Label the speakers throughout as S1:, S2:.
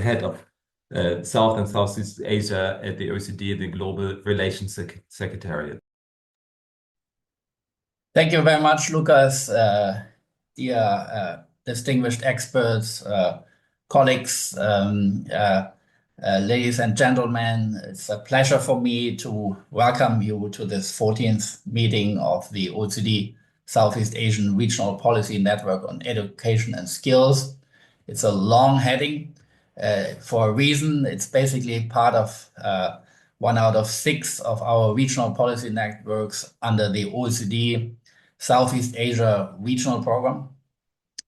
S1: head of South and Southeast Asia at the OECD, the Global Relations Secretariat.
S2: Thank you very much, Lucas. Dear distinguished experts, colleagues, ladies and gentlemen, it's a pleasure for me to welcome you to this 14th meeting of the OECD Southeast Asian Regional Policy Network on Education and Skills. It's a long heading for a reason. It's basically part of one out of 6 of our regional policy networks under the OECD Southeast Asia Regional Program.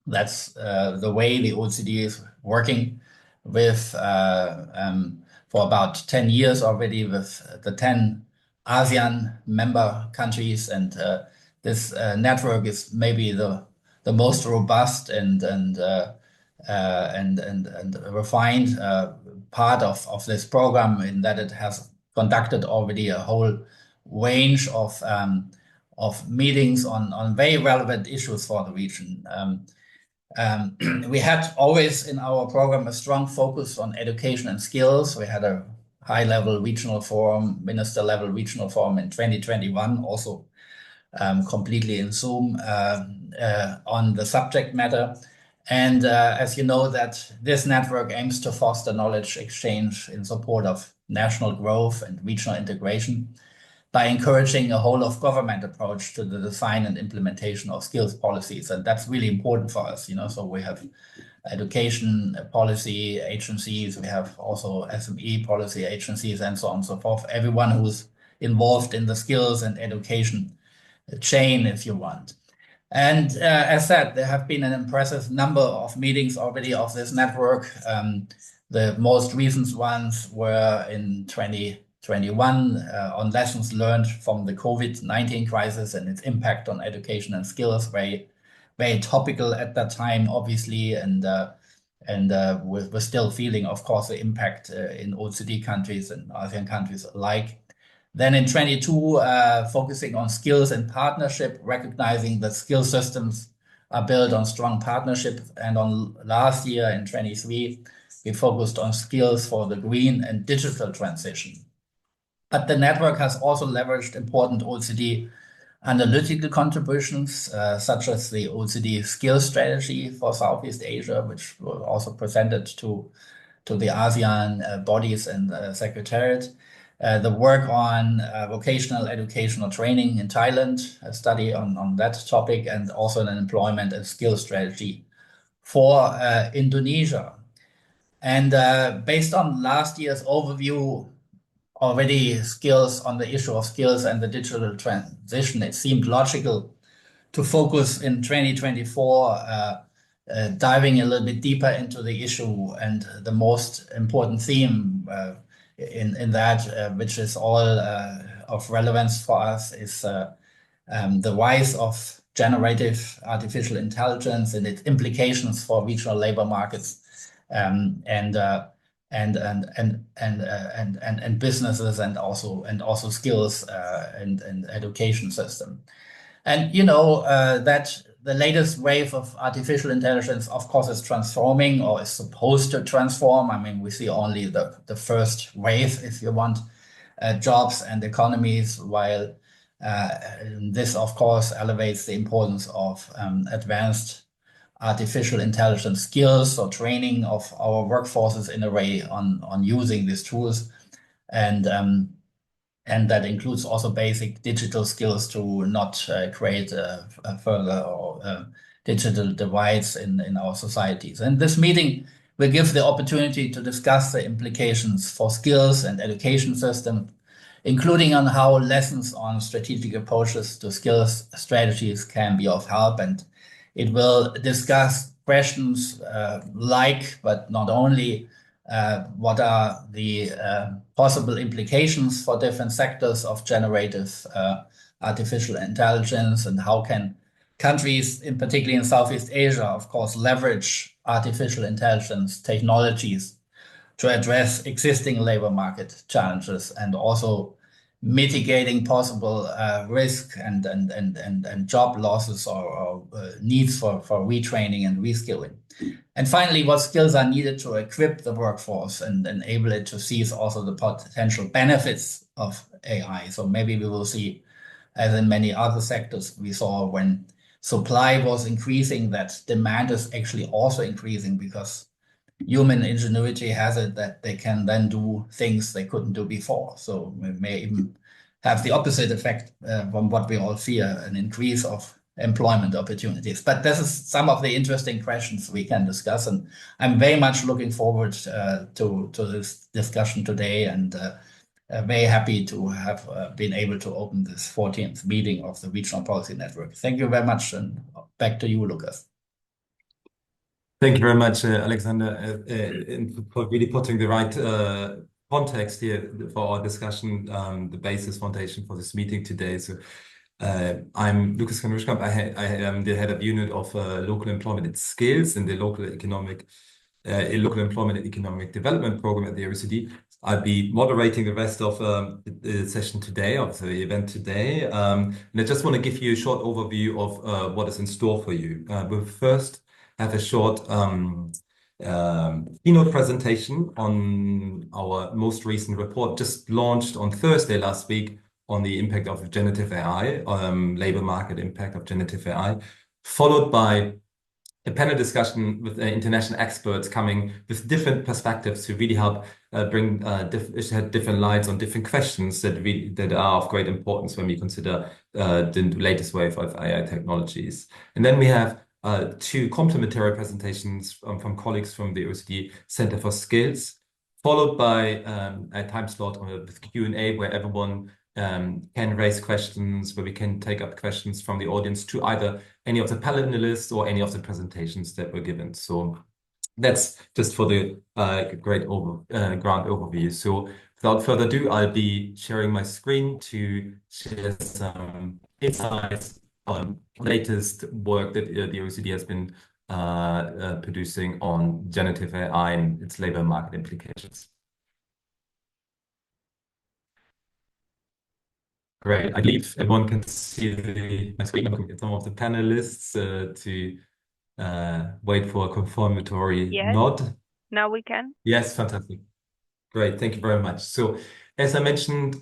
S2: That's the way the OECD is working with for about 10 years already with the 10 ASEAN member countries, and this network is maybe the most robust and refined part of this program, in that it has conducted already a whole range of meetings on very relevant issues for the region. We had always in our program a strong focus on education and skills. We had a high-level regional forum, minister-level regional forum in 2021, also completely in Zoom on the subject matter. And as you know, that this network aims to foster knowledge exchange in support of national growth and regional integration by encouraging a whole of government approach to the design and implementation of skills policies. And that's really important for us, so we have education policy agencies, we have also SME policy agencies, and so on and so forth. Everyone who's involved in the skills and education chain, if you want. And as said, there have been an impressive number of meetings already of this network. The most recent ones were in 2021 on lessons learned from the COVID-19 crisis and its impact on education and skills, very, very topical at that time, obviously, and we're still feeling, of course, the impact in OECD countries and ASEAN countries alike. Then in 22, focusing on skills and partnership, recognizing that skill systems are built on strong partnership. And on last year in 23, we focused on skills for the green and digital transition. But the network has also leveraged important OECD analytical contributions, such as the OECD skills strategy for Southeast Asia, which was also presented to the ASEAN bodies and secretariat. The work on vocational educational training in Thailand, a study on that topic, and also an employment and skills strategy for Indonesia. And based on last year's overview, already skills on the issue of skills and the digital transition, it seemed logical to focus in 2024, diving a little bit deeper into the issue. And the most important theme in that, which is all of relevance for us, is the rise of generative artificial intelligence and its implications for regional labor markets and businesses, and also skills and education system. And that the latest wave of artificial intelligence, of course, is transforming, or is supposed to transform. I mean, we see only the first wave, if you want, jobs and economies, while this, of course, elevates the importance of advanced artificial intelligence skills or training of our workforces in a way on using these tools. And that includes also basic digital skills to not create further digital divides in our societies. And this meeting will give the opportunity to discuss the implications for skills and education systems, including on how lessons on strategic approaches to skills strategies can be of help. And it will discuss questions like, but not only, what are the possible implications for different sectors of generative artificial intelligence, and how can countries, in particularly in Southeast Asia, of course, leverage artificial intelligence technologies to address existing labor market challenges, and also mitigating possible risk and job losses or needs for retraining and reskilling. And finally, what skills are needed to equip the workforce and enable it to seize also the potential benefits of AI. So maybe we will see, as in many other sectors, we saw when supply was increasing, that demand is actually also increasing because human ingenuity has it that they can then do things they couldn't do before. So we may even have the opposite effect from what we all fear, an increase of employment opportunities. But this is some of the interesting questions we can discuss. And I'm very much looking forward to this discussion today, and very happy to have been able to open this 14th meeting of the Regional Policy Network. Thank you very much, and back to you, Lucas.
S1: Thank you very much, Alexander, for really putting the right context here for our discussion, the basis foundation for this meeting today. So I'm Lucas Kanuschkamp. I am the head of unit of local employment and skills in the local employment and economic development program at the OECD. I'll be moderating the rest of the session today, of the event today. And I just want to give you a short overview of what is in store for you. We'll first have a short keynote presentation on our most recent report, just launched on Thursday last week, on the impact of generative AI, labor market impact of generative AI, followed by a panel discussion with international experts coming with different perspectives to really help shed different lights on different questions that are of great importance when we consider the latest wave of AI technologies. And then we have two complementary presentations from colleagues from the OECD Center for Skills, followed by a time slot with Q&A where everyone can raise questions, where we can take up questions from the audience to either any of the panelists or any of the presentations that were given. So that's just for the great ground overview. So without further ado, I'll be sharing my screen to share some insights on latest work that the OECD has been producing on generative AI and its labor market implications. Great. I believe everyone can see my screen. I'm looking at some of the panelists to wait for a confirmatory nod.
S3: Now we can.
S1: Yes, fantastic. Great. Thank you very much. So as I mentioned,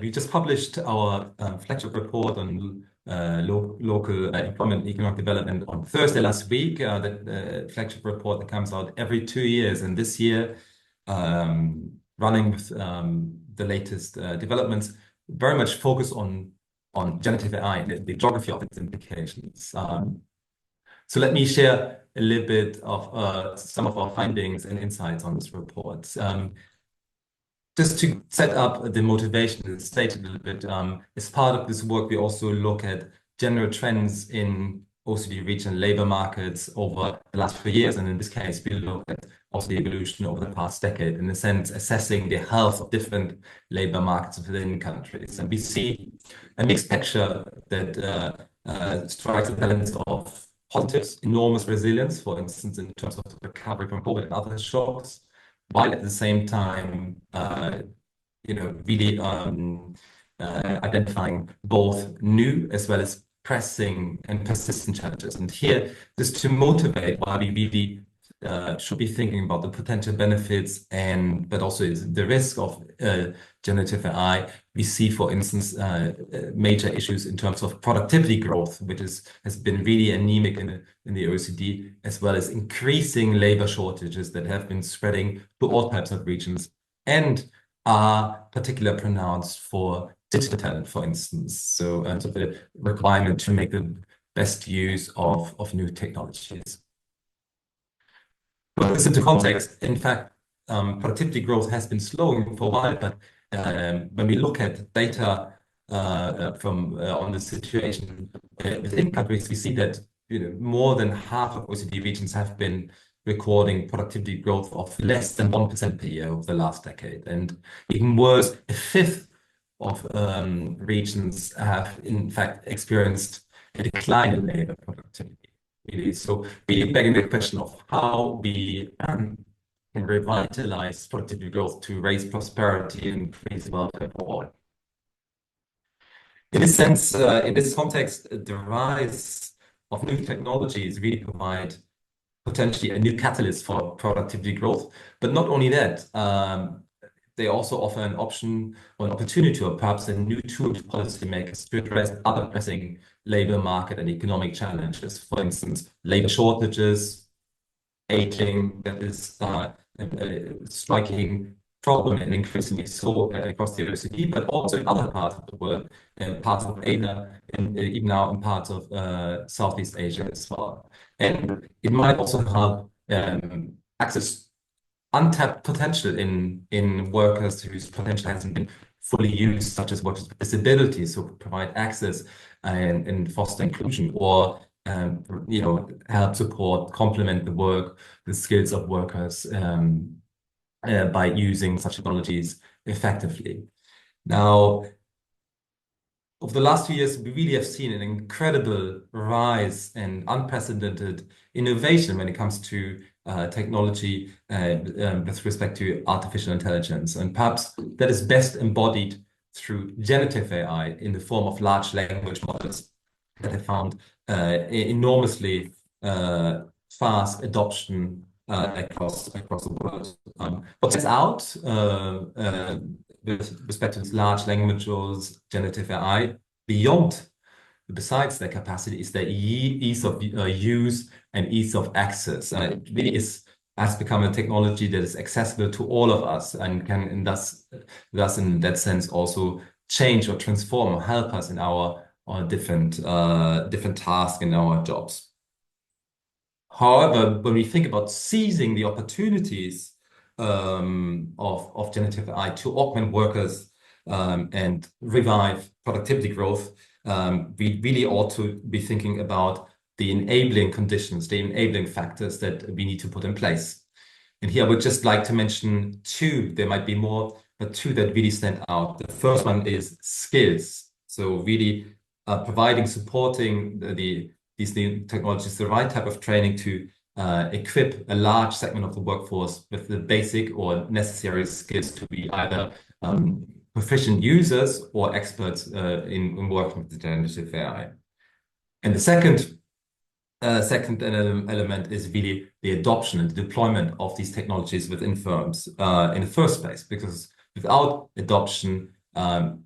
S1: we just published our flagship report on local employment and economic development on Thursday last week. The flagship report that comes out every 2 years, and this year, running with the latest developments, very much focus on generative AI and the geography of its implications. So let me share a little bit of some of our findings and insights on this report. Just to set up the motivation and state a little bit, as part of this work, we also look at general trends in OECD regional labor markets over the last few years. And in this case, we look at also the evolution over the past decade, in a sense, assessing the health of different labor markets within countries. And we see a mixed picture that strikes a balance of positives, enormous resilience, for instance, in terms of the recovery from COVID and other shocks, while at the same time, really identifying both new as well as pressing and persistent challenges. And here, just to motivate why we really should be thinking about the potential benefits but also the risk of generative AI. We see, for instance, major issues in terms of productivity growth, which has been really anemic in the OECD, as well as increasing labor shortages that have been spreading to all types of regions and are particularly pronounced for digital talent, for instance. So the requirement to make the best use of new technologies. Put this into context, in fact, productivity growth has been slowing for a while, but when we look at data on the situation within countries, we see that more than half of OECD regions have been recording productivity growth of less than 1% per year over the last decade. And even worse, a fifth of regions have, in fact, experienced a decline in labor productivity. Really. So we begging the question of how we can revitalize productivity growth to raise prosperity and increase welfare for all. In this sense, in this context, the rise of new technologies really provide potentially a new catalyst for productivity growth. But not only that, they also offer an option or an opportunity or perhaps a new tool to policymakers to address other pressing labor market and economic challenges. For instance, labor shortages, aging, that is a striking problem and increasingly so across the OECD, but also in other parts of the world, parts of Asia, and even now in parts of Southeast Asia as well. And it might also help access untapped potential in workers whose potential hasn't been fully used, such as workers with disabilities, so provide access and foster inclusion, or help support, complement the work, the skills of workers by using such technologies effectively. Now, over the last few years, we really have seen an incredible rise and unprecedented innovation when it comes to technology with respect to artificial intelligence. And perhaps that is best embodied through generative AI in the form of large language models that have found enormously fast adoption across the world. What sets out with respect to these large language models, generative AI, besides their capacity, is their ease of use and ease of access. It really has become a technology that is accessible to all of us and can, and thus in that sense, also change or transform or help us in our different tasks in our jobs. However, when we think about seizing the opportunities of generative AI to augment workers and revive productivity growth, we really ought to be thinking about the enabling conditions, the enabling factors that we need to put in place. And here I would just like to mention two. There might be more, but two that really stand out. The first one is skills. So really supporting these new technologies, the right type of training to equip a large segment of the workforce with the basic or necessary skills to be either proficient users or experts in working with the generative AI. And the second element is really the adoption and the deployment of these technologies within firms in the first place, because without adoption,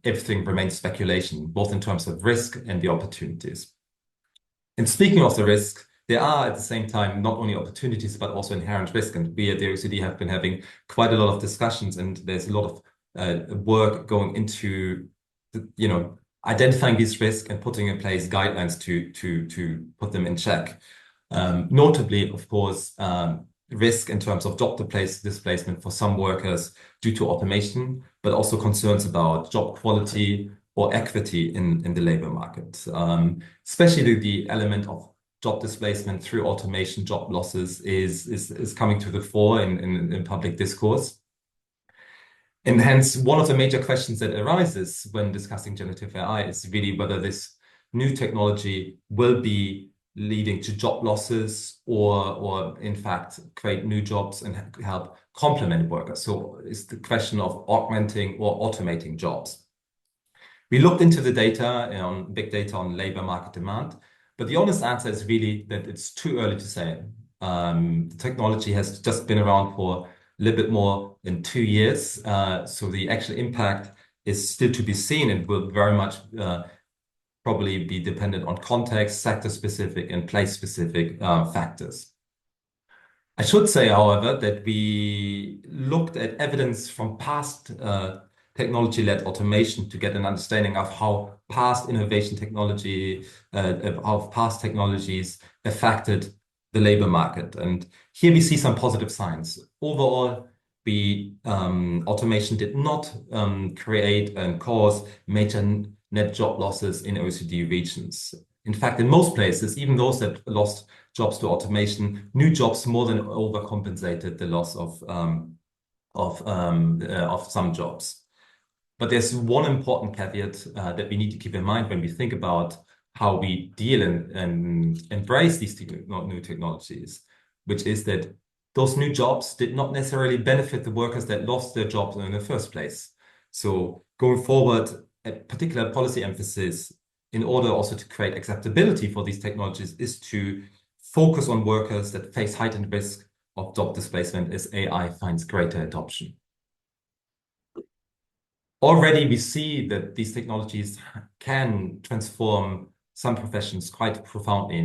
S1: everything remains speculation, both in terms of risk and the opportunities. And speaking of the risk, there are at the same time not only opportunities, but also inherent risk. And we at the OECD have been having quite a lot of discussions, and there's a lot of work going into identifying these risks and putting in place guidelines to put them in check. Notably, of course, risk in terms of job displacement for some workers due to automation, but also concerns about job quality or equity in the labor market. Especially the element of job displacement through automation, job losses is coming to the fore in public discourse. And hence, one of the major questions that arises when discussing generative AI is really whether this new technology will be leading to job losses or in fact create new jobs and help complement workers. So it's the question of augmenting or automating jobs. We looked into the data on big data on labor market demand, but the honest answer is really that it's too early to say. The technology has just been around for a little bit more than 2 years, so the actual impact is still to be seen and will very much probably be dependent on context, sector-specific and place-specific factors. I should say, however, that we looked at evidence from past technology-led automation to get an understanding of how past past technologies affected the labor market. And here we see some positive signs. Overall, automation did not create and cause major net job losses in OECD regions. In fact, in most places, even those that lost jobs to automation, new jobs more than overcompensated the loss of some jobs. But there's one important caveat that we need to keep in mind when we think about how we deal and embrace these new technologies, which is that those new jobs did not necessarily benefit the workers that lost their jobs in the first place. So going forward, a particular policy emphasis in order also to create acceptability for these technologies is to focus on workers that face heightened risk of job displacement as AI finds greater adoption. Already we see that these technologies can transform some professions quite profoundly.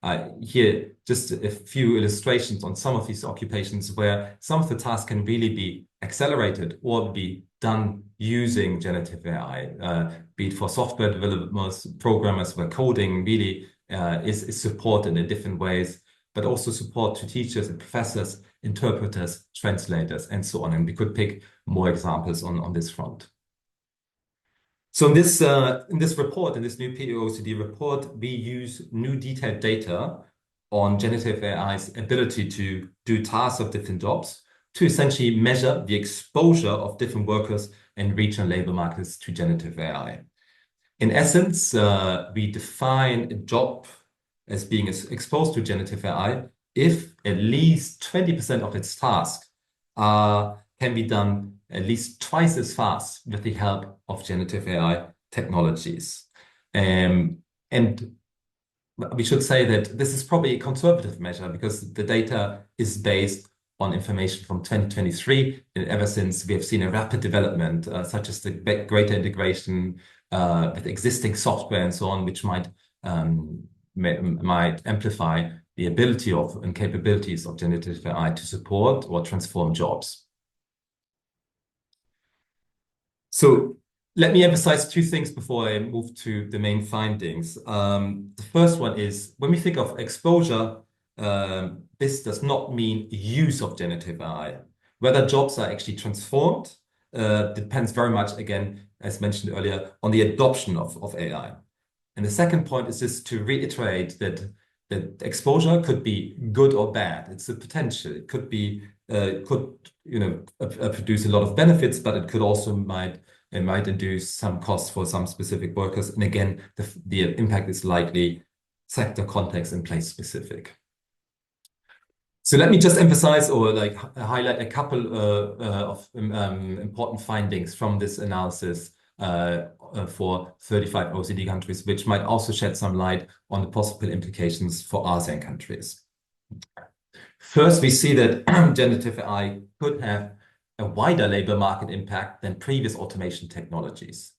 S1: And here, just a few illustrations on some of these occupations where some of the tasks can really be accelerated or be done using generative AI, be it for software developers, programmers, where coding really is supported in different ways, but also support to teachers and professors, interpreters, translators, and so on. And we could pick more examples on this front. So in this report, in this new OECD report, we use new detailed data on generative AI's ability to do tasks of different jobs to essentially measure the exposure of different workers and regional labor markets to generative AI. In essence, we define a job as being exposed to generative AI if at least 20% of its tasks can be done at least twice as fast with the help of generative AI technologies. And we should say that this is probably a conservative measure because the data is based on information from 2023. And ever since, we have seen a rapid development, such as the greater integration with existing software and so on, which might amplify the ability of and capabilities of generative AI to support or transform jobs. So let me emphasize two things before I move to the main findings. The first one is when we think of exposure, this does not mean use of generative AI. Whether jobs are actually transformed depends very much, again, as mentioned earlier, on the adoption of AI. And the second point is just to reiterate that exposure could be good or bad. It's a potential. It could be produce a lot of benefits, but it could also might induce some costs for some specific workers. And again, the impact is likely sector context and place specific. So let me just emphasize or highlight a couple of important findings from this analysis for 35 OECD countries, which might also shed some light on the possible implications for ASEAN countries. First, we see that generative AI could have a wider labor market impact than previous automation technologies.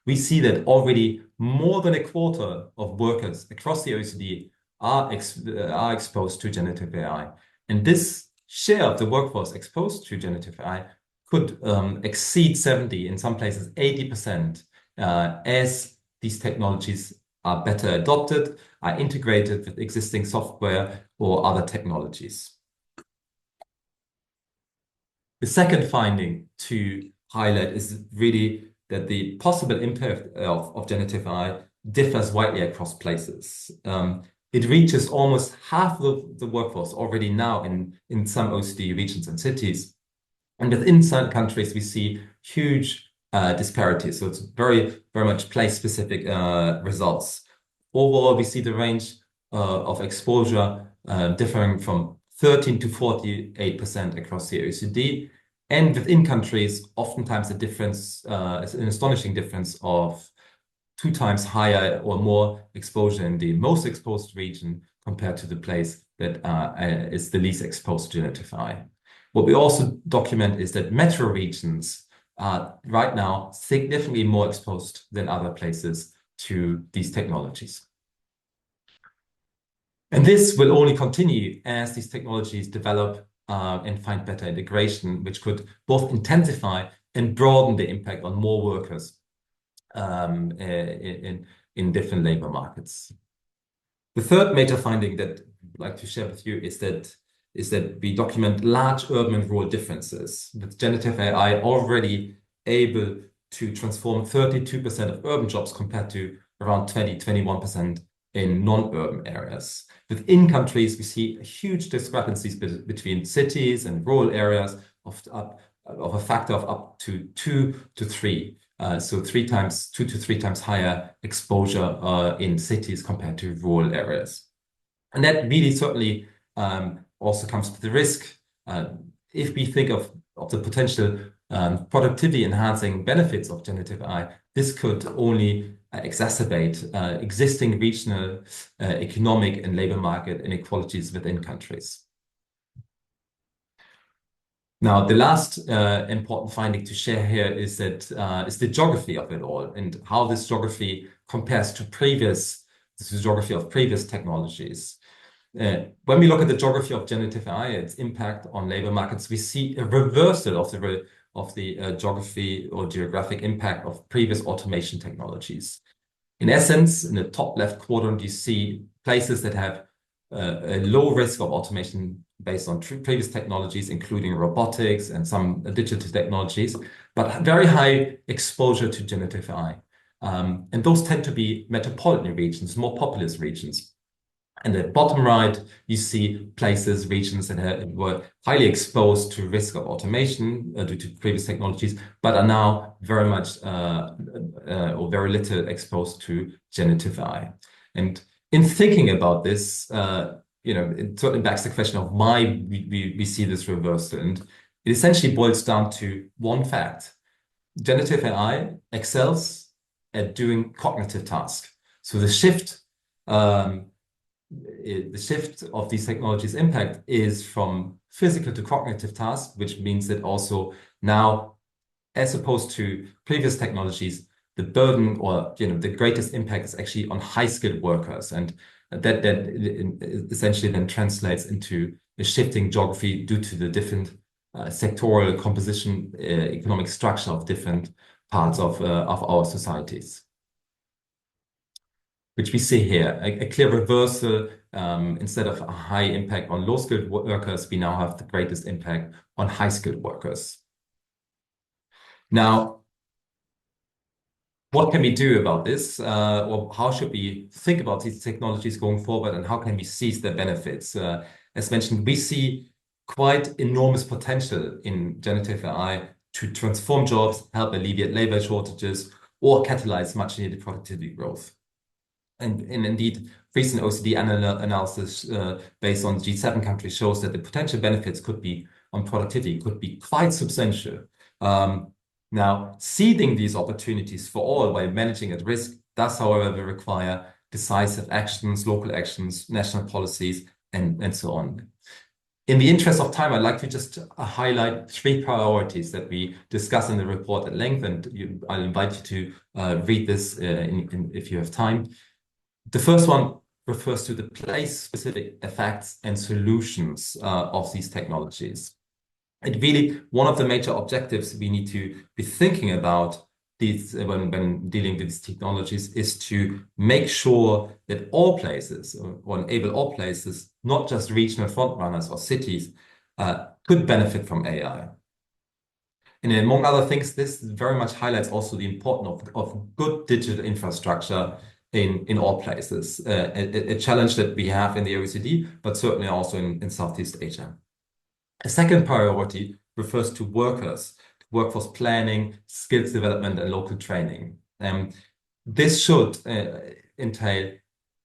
S1: We see that already more than a quarter of workers across the OECD are exposed to generative AI. And this share of the workforce exposed to generative AI could exceed 70, in some places 80%, as these technologies are better adopted, are integrated with existing software or other technologies. The second finding to highlight is really that the possible impact of generative AI differs widely across places. It reaches almost half of the workforce already now in some OECD regions and cities. And within certain countries, we see huge disparities. So it's very, very much place-specific results. Overall, we see the range of exposure differing from 13 to 48% across the OECD. And within countries, oftentimes a difference, an astonishing difference of 2 times higher or more exposure in the most exposed region compared to the place that is the least exposed to generative AI. What we also document is that metro regions are right now significantly more exposed than other places to these technologies. And this will only continue as these technologies develop and find better integration, which could both intensify and broaden the impact on more workers in different labor markets. The third major finding that I'd like to share with you is that we document large urban and rural differences, with generative AI already able to transform 32% of urban jobs compared to around 21% in non-urban areas. Within countries, we see huge discrepancies between cities and rural areas of a factor of up to 2 to 3. So 2 to 3 times higher exposure in cities compared to rural areas. And that really certainly also comes to the risk if we think of the potential productivity enhancing benefits of generative AI, this could only exacerbate existing regional economic and labor market inequalities within countries. Now, the last important finding to share here is that is the geography of it all and how this geography compares to the geography of previous technologies. When we look at the geography of generative AI, its impact on labor markets, we see a reversal of the geography or geographic impact of previous automation technologies. In essence, in the top left quadrant, you see places that have a low risk of automation based on previous technologies, including robotics and some digital technologies, but very high exposure to generative AI. And those tend to be metropolitan regions, more populous regions. And at the bottom right, you see regions that were highly exposed to risk of automation due to previous technologies, but are now very much or very little exposed to generative AI. And in thinking about this, it certainly backs the question of why we see this reversal. And it essentially boils down to one fact. Generative AI excels at doing cognitive tasks. So the shift of these technologies' impact is from physical to cognitive tasks, which means that also now, as opposed to previous technologies, the burden or the greatest impact is actually on high-skilled workers, and that essentially then translates into a shifting geography due to the different sectoral composition, economic structure of different parts of our societies, which we see here, a clear reversal. Instead of a high impact on low-skilled workers, we now have the greatest impact on high-skilled workers. Now, what can we do about this? Or how should we think about these technologies going forward, and how can we seize their benefits? As mentioned, we see quite enormous potential in generative AI to transform jobs, help alleviate labor shortages, or catalyze much-needed productivity growth. And indeed, recent OECD analysis based on G7 countries shows that the potential benefits on productivity could be quite substantial. Now, seeding these opportunities for all while managing at risk does, however, require decisive actions, local actions, national policies, and so on. In the interest of time, I'd like to just highlight 3 priorities that we discuss in the report at length, and I'll invite you to read this if you have time. The first one refers to the place-specific effects and solutions of these technologies. And really, one of the major objectives we need to be thinking about when dealing with these technologies is to make sure that all places, or enable all places, not just regional frontrunners or cities, could benefit from AI. And among other things, this very much highlights also the importance of good digital infrastructure in all places, a challenge that we have in the OECD, but certainly also in Southeast Asia. A second priority refers to workers, workforce planning, skills development, and local training. This should entail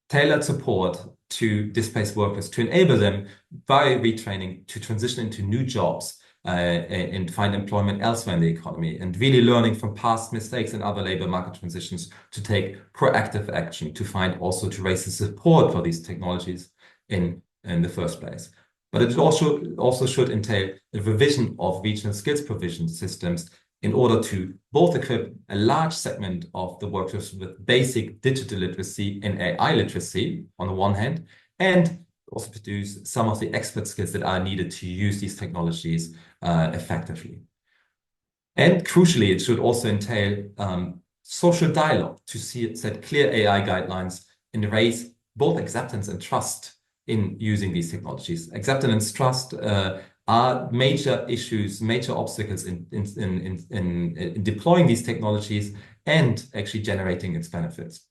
S1: tailored support to displaced workers to enable them by retraining to transition into new jobs and find employment elsewhere in the economy, and really learning from past mistakes and other labor market transitions to take proactive action to raise the support for these technologies in the first place. But it also should entail a revision of regional skills provision systems in order to both equip a large segment of the workforce with basic digital literacy and AI literacy on the one hand, and also produce some of the expert skills that are needed to use these technologies effectively. And crucially, it should also entail social dialogue to set clear AI guidelines and raise both acceptance and trust in using these technologies. Acceptance and trust are major issues, major obstacles in deploying these technologies and actually generating its benefits.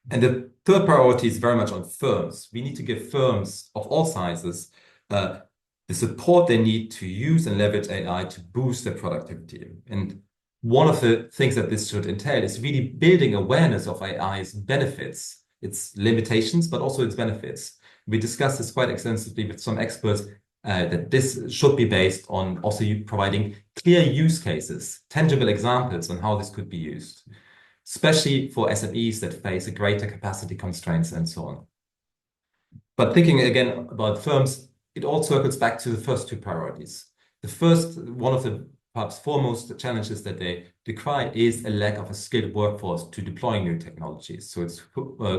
S1: And the third priority is very much on firms. We need to give firms of all sizes the support they need to use and leverage AI to boost their productivity. And one of the things that this should entail is really building awareness of AI's benefits, its limitations, but also its benefits. We discussed this quite extensively with some experts that this should be based on also you providing clear use cases, tangible examples on how this could be used, especially for SMEs that face a greater capacity constraints and so on. But thinking again about firms, it all circles back to the first two priorities. The first, one of the perhaps foremost challenges that they decry is a lack of a skilled workforce to deploy new technologies. So it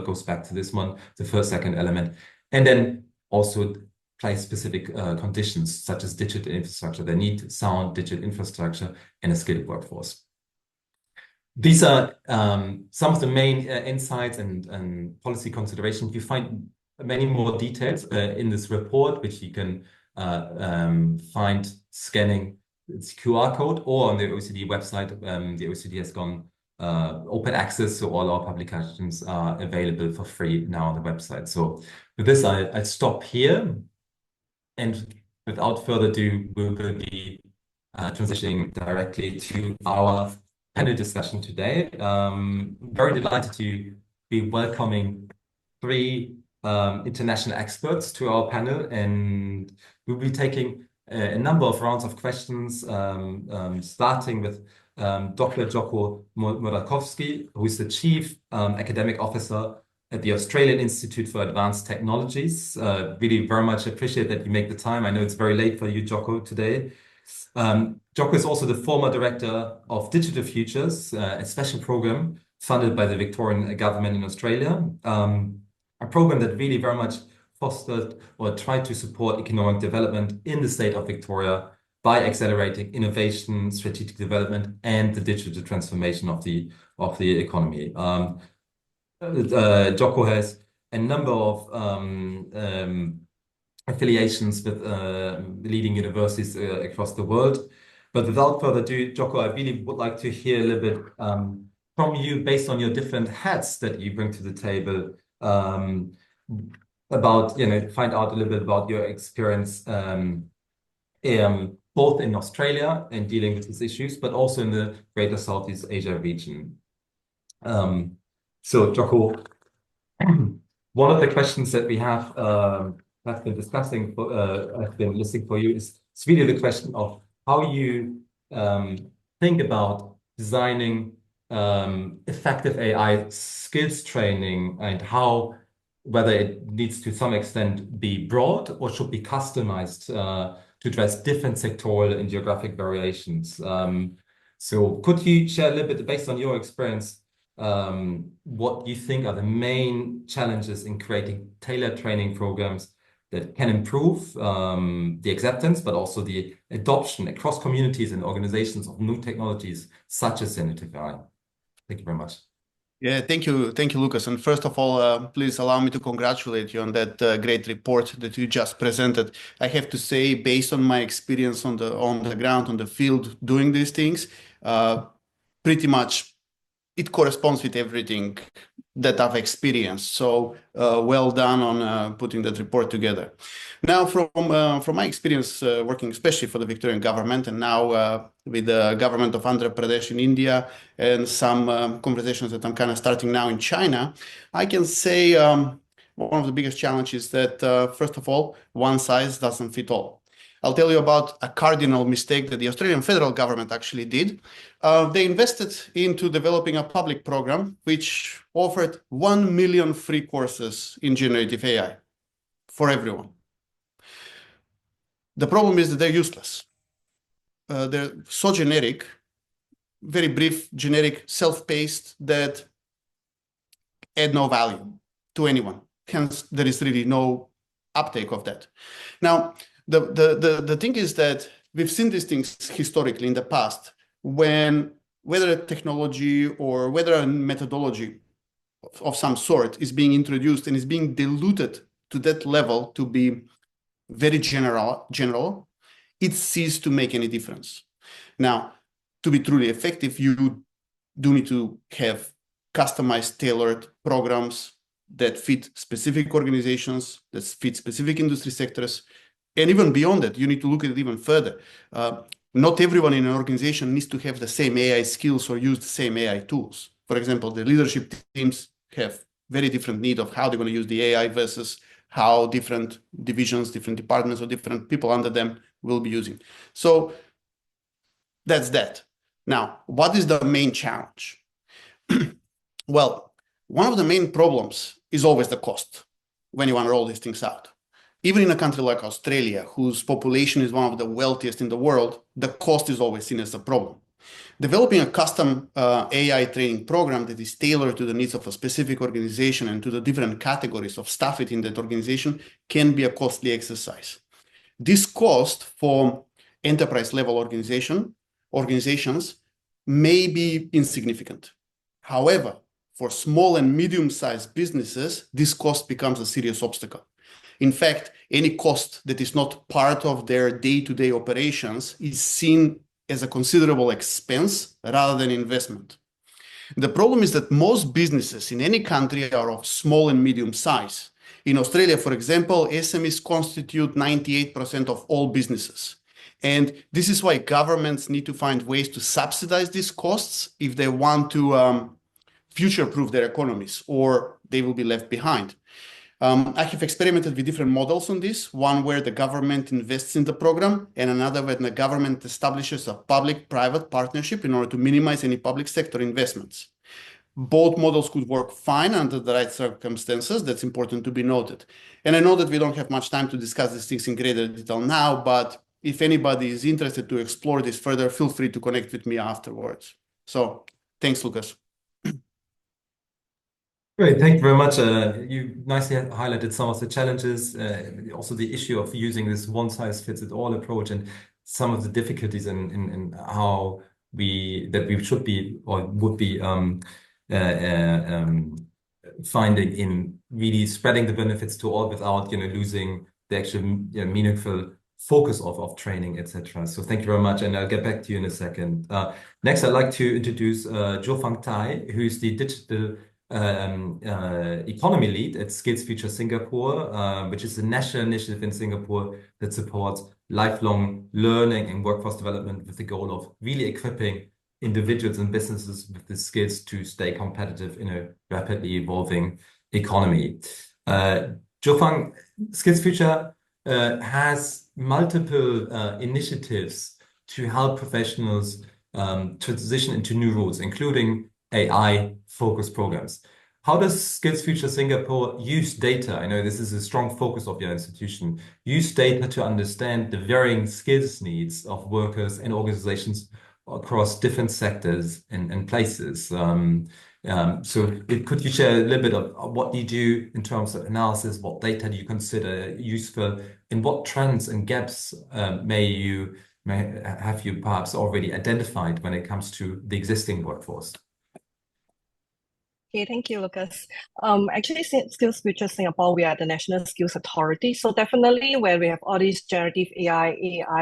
S1: goes back to this one, the first, second element. And then also place specific conditions such as digital infrastructure. They need sound digital infrastructure and a skilled workforce. These are some of the main insights and policy considerations. You find many more details in this report, which you can find scanning its QR code or on the OECD website. The OECD has gone open access, so all our publications are available for free now on the website. So with this, I stop here. And without further ado, we will be transitioning directly to our panel discussion today. Very delighted to be welcoming three international experts to our panel, and we'll be taking a number of rounds of questions, starting with Dr. Jocko Murakowski, who is the Chief Academic Officer at the Australian Institute for Advanced Technologies. Really very much appreciate that you make the time. I know it's very late for you, Jocko, today. Jocko is also the former director of Digital Futures, a special program funded by the Victorian government in Australia, a program that really very much fostered or tried to support economic development in the state of Victoria by accelerating innovation, strategic development, and the digital transformation of the economy. Jocko has a number of affiliations with leading universities across the world. But without further ado, Jocko, I really would like to hear a little bit from you based on your different hats that you bring to the table about, find out a little bit about your experience both in Australia and dealing with these issues, but also in the Greater Southeast Asia region. So, Jocko, one of the questions that we have been discussing, I've been listening for you, is really the question of how you think about designing effective AI skills training and whether it needs to some extent be broad or should be customized to address different sectoral and geographic variations. So could you share a little bit based on your experience what you think are the main challenges in creating tailored training programs that can improve the acceptance, but also the adoption across communities and organizations of new technologies such as generative AI? Thank you very much.
S3: Yeah, thank you, Lucas. And first of all, please allow me to congratulate you on that great report that you just presented. I have to say, based on my experience on the ground, on the field, doing these things, pretty much it corresponds with everything that I've experienced. So well done on putting that report together. Now, from my experience working especially for the Victorian government and now with the government of Andhra Pradesh in India and some conversations that I'm kind of starting now in China, I can say one of the biggest challenges is that, first of all, one size doesn't fit all. I'll tell you about a cardinal mistake that the Australian federal government actually did. They invested into developing a public program which offered 1 million free courses in generative AI for everyone. The problem is that they're useless. They're so generic, very brief, generic, self-paced that add no value to anyone. Hence, there is really no uptake of that. Now, the thing is that we've seen these things historically in the past when whether a technology or whether a methodology of some sort is being introduced and is being diluted to that level to be very general, it ceases to make any difference. Now, to be truly effective, you do need to have customized, tailored programs that fit specific organizations, that fit specific industry sectors. And even beyond that, you need to look at it even further. Not everyone in an organization needs to have the same AI skills or use the same AI tools. For example, the leadership teams have very different need of how they're going to use the AI versus how different divisions, different departments, or different people under them will be using. So that's that. Now, what is the main challenge? Well, one of the main problems is always the cost when you want to roll these things out. Even in a country like Australia, whose population is one of the wealthiest in the world, the cost is always seen as a problem. Developing a custom AI training program that is tailored to the needs of a specific organization and to the different categories of staff within that organization can be a costly exercise. This cost for enterprise level organizations may be insignificant. However, for small and medium-sized businesses, this cost becomes a serious obstacle. In fact, any cost that is not part of their day-to-day operations is seen as a considerable expense rather than investment. The problem is that most businesses in any country are of small and medium size. In Australia, for example, SMEs constitute 98% of all businesses. And this is why governments need to find ways to subsidize these costs if they want to future-proof their economies, or they will be left behind. I have experimented with different models on this, one where the government invests in the program, and another where the government establishes a public-private partnership in order to minimize any public sector investments. Both models could work fine under the right circumstances. That's important to be noted. And I know that we don't have much time to discuss these things in greater detail now, but if anybody is interested to explore this further, feel free to connect with me afterwards. So thanks, Lucas.
S1: Great, thank you very much. You nicely highlighted some of the challenges, also the issue of using this one-size-fits-it-all approach, and some of the difficulties in how we should be or would be finding in really spreading the benefits to all without losing the actual meaningful focus of training, etc. So thank you very much, and I'll get back to you in a second. Next, I'd like to introduce Jiufang Tai, who's the digital economy lead at Skills Future Singapore, which is a national initiative in Singapore that supports lifelong learning and workforce development with the goal of really equipping individuals and businesses with the skills to stay competitive in a rapidly evolving economy. Jiufang, Skills Future has multiple initiatives to help professionals transition into new roles, including AI-focused programs. How does Skills Future Singapore use data? I know this is a strong focus of your institution. Use data to understand the varying skills needs of workers and organizations across different sectors and places. So could you share a little bit of what you do in terms of analysis? What data do you consider useful? And what trends and gaps may have you perhaps already identified when it comes to the existing workforce?
S4: Okay, thank you, Lucas. Actually, Skills Future Singapore, we are the National Skills Authority. So definitely when we have all these generative AI,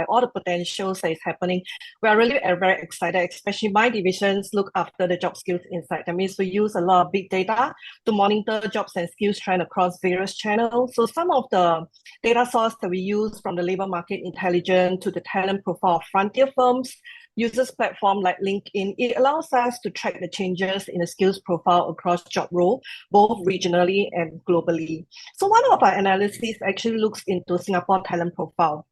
S4: all the potentials that is happening, we are really very excited, especially my divisions look after the job skills insight. That means we use a lot of big data to monitor jobs and skills trend across various channels. So some of the data source that we use from the labor market intelligence to the talent profile of frontier firms, users platform like LinkedIn, it allows us to track the changes in the skills profile across job role, both regionally and globally. So one of our analyses actually looks into Singapore talent profile.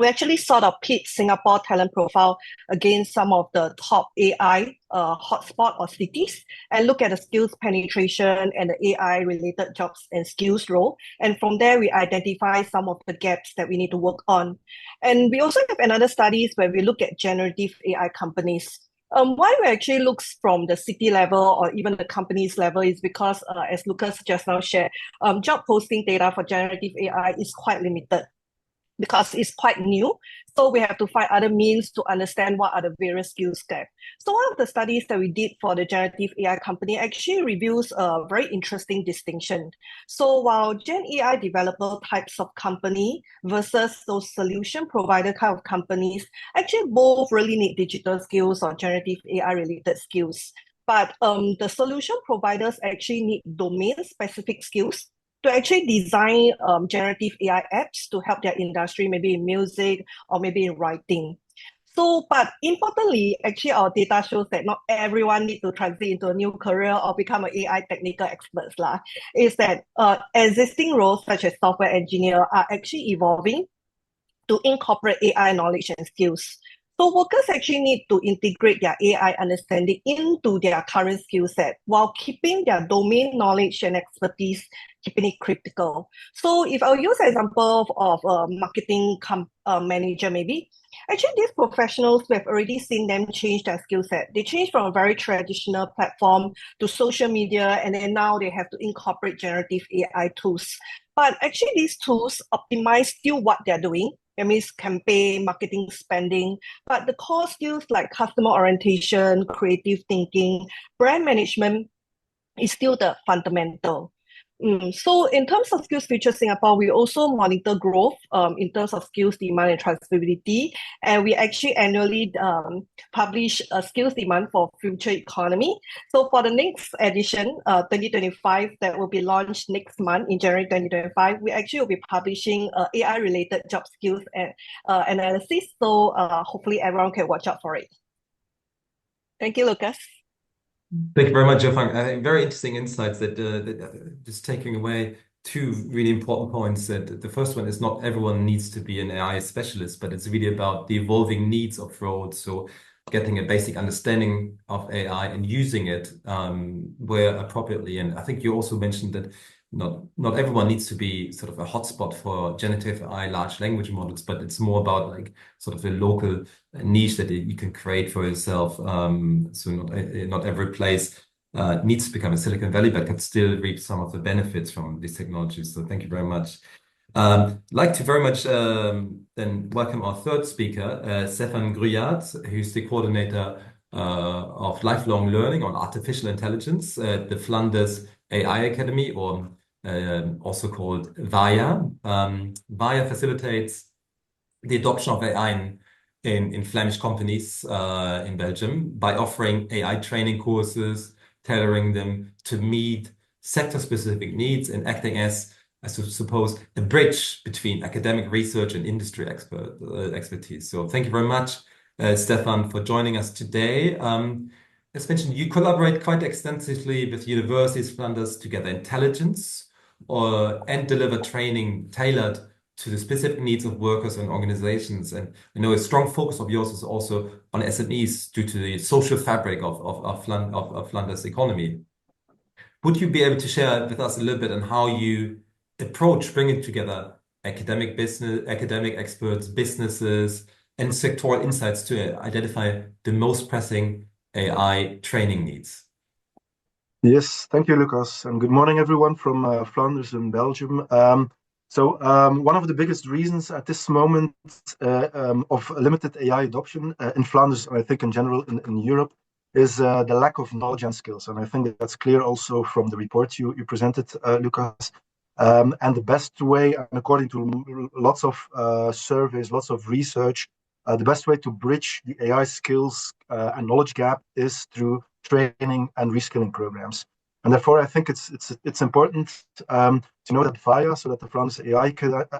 S4: We actually sort of pit Singapore talent profile against some of the top AI hotspot or cities and look at the skills penetration and the AI related jobs and skills role. And from there, we identify some of the gaps that we need to work on. And we also have another studies where we look at generative AI companies. Why we actually looks from the city level or even the company's level is because, as Lucas just now shared, job posting data for generative AI is quite limited, because it's quite new. So we have to find other means to understand what are the various skills gaps. So one of the studies that we did for the generative AI company actually reveals a very interesting distinction. So while Gen AI developer types of company versus those solution provider kind of companies, actually both really need digital skills or generative AI related skills. But the solution providers actually need domain-specific skills to actually design generative AI apps to help their industry, maybe in music or maybe in writing. So, but importantly, actually, our data shows that not everyone needs to transit into a new career or become an AI technical experts lah. Is that existing roles such as software engineer are actually evolving to incorporate AI knowledge and skills. So workers actually need to integrate their AI understanding into their current skill set while keeping their domain knowledge and expertise, keeping it critical. So if I'll use an example of a marketing manager maybe, actually these professionals, we have already seen them change their skill set. They change from a very traditional platform to social media, and then now they have to incorporate generative AI tools. But actually these tools optimize still what they're doing. That means campaign, marketing spending, but the core skills like customer orientation, creative thinking, brand management is still the fundamental. So in terms of Skills Future Singapore, we also monitor growth in terms of skills demand and transferability. And we actually annually publish a skills demand for future economy. So for the next edition, 2025, that will be launched next month in January 2025, we actually will be publishing AI-related job skills and analysis. So hopefully everyone can watch out for it. Thank you, Lucas.
S1: Thank you very much, Jeffang. Very interesting insights that just taking away two really important points. That the first one is not everyone needs to be an AI specialist, but it's really about the evolving needs of roles. So getting a basic understanding of AI and using it where appropriately. And I think you also mentioned that not everyone needs to be sort of a hotspot for generative AI, large language models, but it's more about like sort of a local niche that you can create for yourself. So not every place needs to become a Silicon Valley, but can still reap some of the benefits from these technologies. So thank you very much. I'd like to very much then welcome our third speaker, Stéphane Gruyat, who's the coordinator of lifelong learning on artificial intelligence at the Flanders AI Academy, or also called VAIA. VAIA facilitates the adoption of AI in Flemish companies in Belgium by offering AI training courses, tailoring them to meet sector-specific needs and acting as, I suppose, a bridge between academic research and industry expertise. So thank you very much, Stéphane, for joining us today. As mentioned, you collaborate quite extensively with universities, Flanders, to gather intelligence and deliver training tailored to the specific needs of workers and organizations. And I know a strong focus of yours is also on SMEs due to the social fabric of Flanders economy. Would you be able to share with us a little bit on how you approach bringing together academic experts, businesses, and sectoral insights to identify the most pressing AI training needs?
S5: Yes, thank you, Lucas, and good morning, everyone from Flanders in Belgium. One of the biggest reasons at this moment of limited AI adoption in Flanders, and I think in general in Europe, is the lack of knowledge and skills. And I think that's clear also from the report you presented, Lucas. And the best way, and according to lots of surveys, lots of research, the best way to bridge the AI skills and knowledge gap is through training and reskilling programs. And therefore, I think it's important to know that VAIA, so that the Flanders AI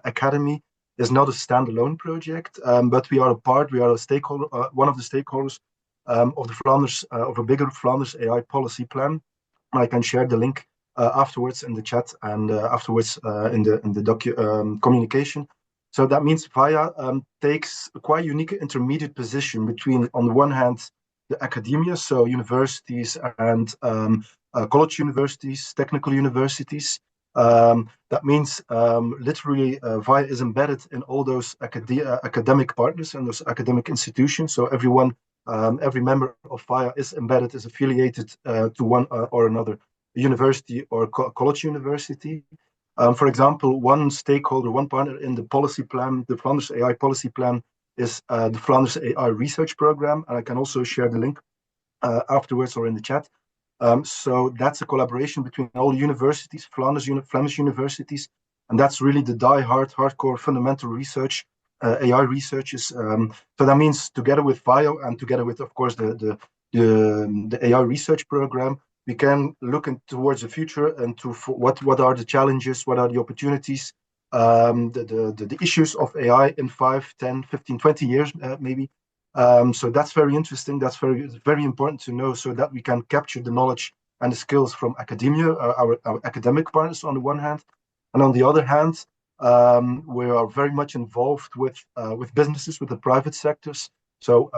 S5: Academy, is not a standalone project, but we are a stakeholder, one of the stakeholders of a bigger Flanders AI policy plan. I can share the link afterwards in the chat and afterwards in the communication. So that means VAIA takes a quite unique intermediate position between, on the one hand, the academia, so universities and college universities, technical universities. That means literally VAIA is embedded in all those academic partners and those academic institutions. So every member of VAIA is embedded, is affiliated to one or another university or college university. For example, one stakeholder, one partner in the policy plan, the Flanders AI policy plan, is the Flanders AI research program. And I can also share the link afterwards or in the chat. So that's a collaboration between all universities, Flemish universities, and that's really the hardcore fundamental research, AI researches. So that means together with VAIA and together with, of course, the AI research program, we can look towards the future and to what are the challenges, what are the opportunities, the issues of AI in 5, 10, 15, 20 years maybe, So that's very interesting. That's very important to know, so that we can capture the knowledge and the skills from academia, our academic partners on the one hand, and on the other hand, we are very much involved with businesses, with the private sectors. So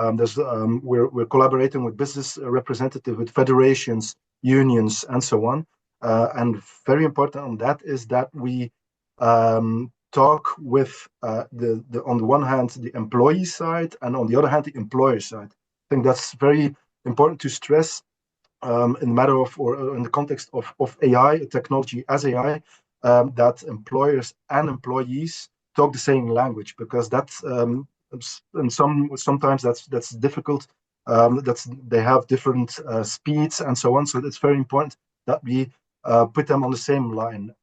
S5: we're collaborating with business representatives, with federations, unions, and so on. And very important on that is that we talk with on the one hand the employee side, and on the other hand the employer side. I think that's very important to stress in the matter of, or in the context of AI, technology as AI, that employers and employees talk the same language, because that's and sometimes that's difficult. They have different speeds and so on. So it's very important that we put them on the same line.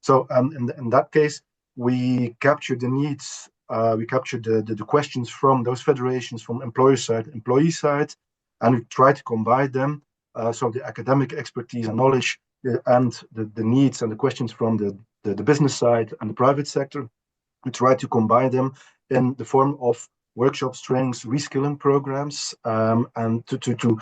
S5: So in that case, we capture the needs, we capture the questions from those federations, from employer side, employee side, and we try to combine them. So the academic expertise and knowledge and the needs and the questions from the business side and the private sector, we try to combine them in the form of workshops, trainings, reskilling programs, and to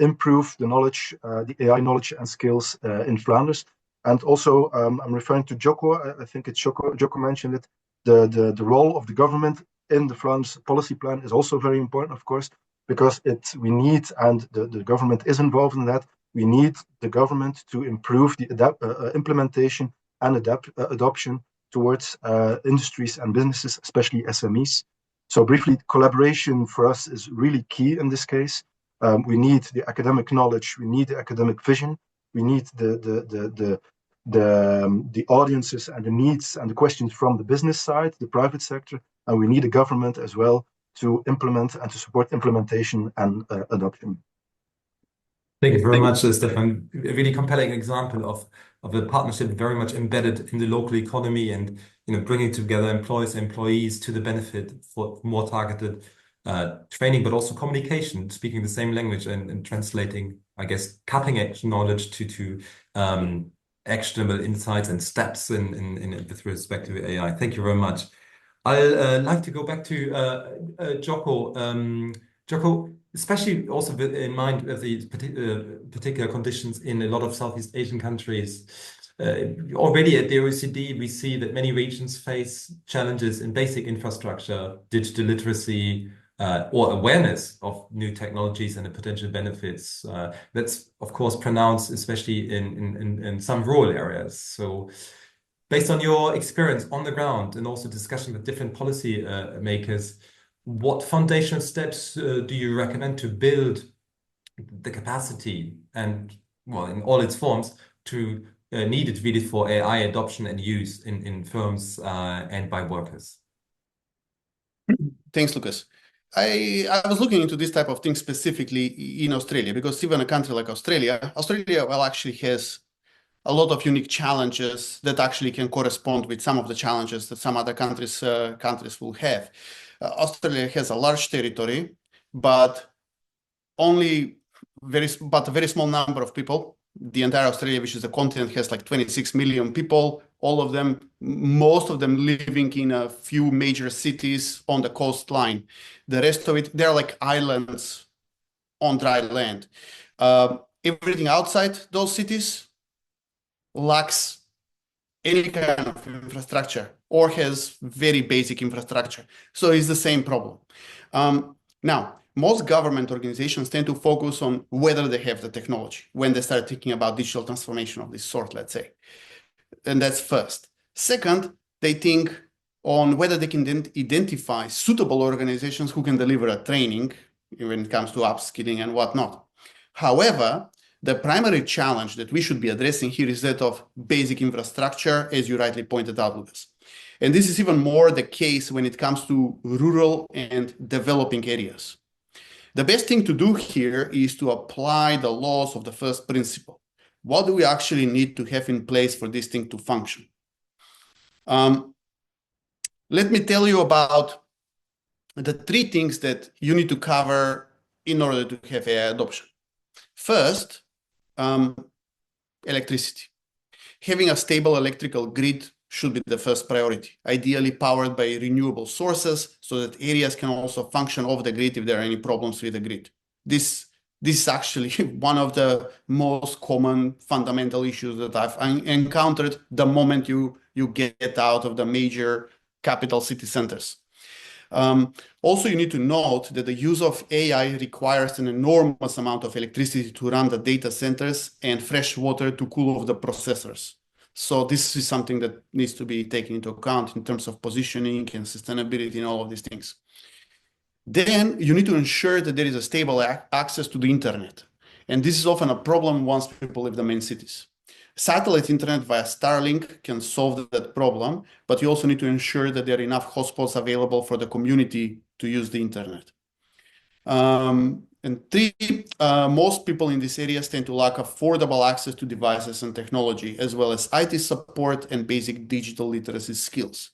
S5: improve the knowledge, the AI knowledge and skills in Flanders. And also, I'm referring to Joko. I think it's Joko mentioned it. The role of the government in the Flanders policy plan is also very important, of course, because we need, and the government is involved in that, we need the government to improve the implementation and adoption towards industries and businesses, especially SMEs. So briefly, collaboration for us is really key in this case. We need the academic knowledge, we need the academic vision, we need the audiences and the needs and the questions from the business side, the private sector, and we need a government as well to implement and to support implementation and adoption.
S1: Thank you very much, Stefan. A really compelling example of a partnership very much embedded in the local economy, and bringing together employers and employees to the benefit for more targeted training, but also communication, speaking the same language and translating, I guess, cutting edge knowledge to actionable insights and steps with respect to AI. Thank you very much. I'll like to go back to Joko. Joko, especially also in mind of the particular conditions in a lot of Southeast Asian countries. Already at the OECD, we see that many regions face challenges in basic infrastructure, digital literacy, or awareness of new technologies and the potential benefits. That's, of course, pronounced, especially in some rural areas. So based on your experience on the ground and also discussion with different policy makers, what foundational steps do you recommend to build the capacity and, well, in all its forms, to needed really for AI adoption and use in firms and by workers?
S3: Thanks, Lucas. I was looking into this type of thing specifically in Australia, because even a country like Australia well actually has a lot of unique challenges that actually can correspond with some of the challenges that some other countries will have. Australia has a large territory, but a very small number of people. The entire Australia, which is a continent, has like 26 million people, most of them living in a few major cities on the coastline. The rest of it, they're like islands on dry land. Everything outside those cities lacks any kind of infrastructure or has very basic infrastructure. So it's the same problem. Now, most government organizations tend to focus on whether they have the technology when they start thinking about digital transformation of this sort, let's say. And that's first. Second, they think on whether they can identify suitable organizations who can deliver a training when it comes to upskilling and whatnot. However, the primary challenge that we should be addressing here is that of basic infrastructure, as you rightly pointed out, Lucas. And this is even more the case when it comes to rural and developing areas. The best thing to do here is to apply the laws of the first principle. What do we actually need to have in place for this thing to function? Let me tell you about the three things that you need to cover in order to have AI adoption. First, electricity. Having a stable electrical grid should be the first priority, ideally powered by renewable sources so that areas can also function off the grid if there are any problems with the grid. This is actually one of the most common fundamental issues that I've encountered the moment you get out of the major capital city centers. Also, you need to note that the use of AI requires an enormous amount of electricity to run the data centers and fresh water to cool off the processors. So this is something that needs to be taken into account in terms of positioning and sustainability and all of these things. Then you need to ensure that there is a stable access to the internet. And this is often a problem once people leave the main cities. Satellite internet via Starlink can solve that problem, but you also need to ensure that there are enough hotspots available for the community to use the internet. And three, most people in these areas tend to lack affordable access to devices and technology, as well as IT support and basic digital literacy skills.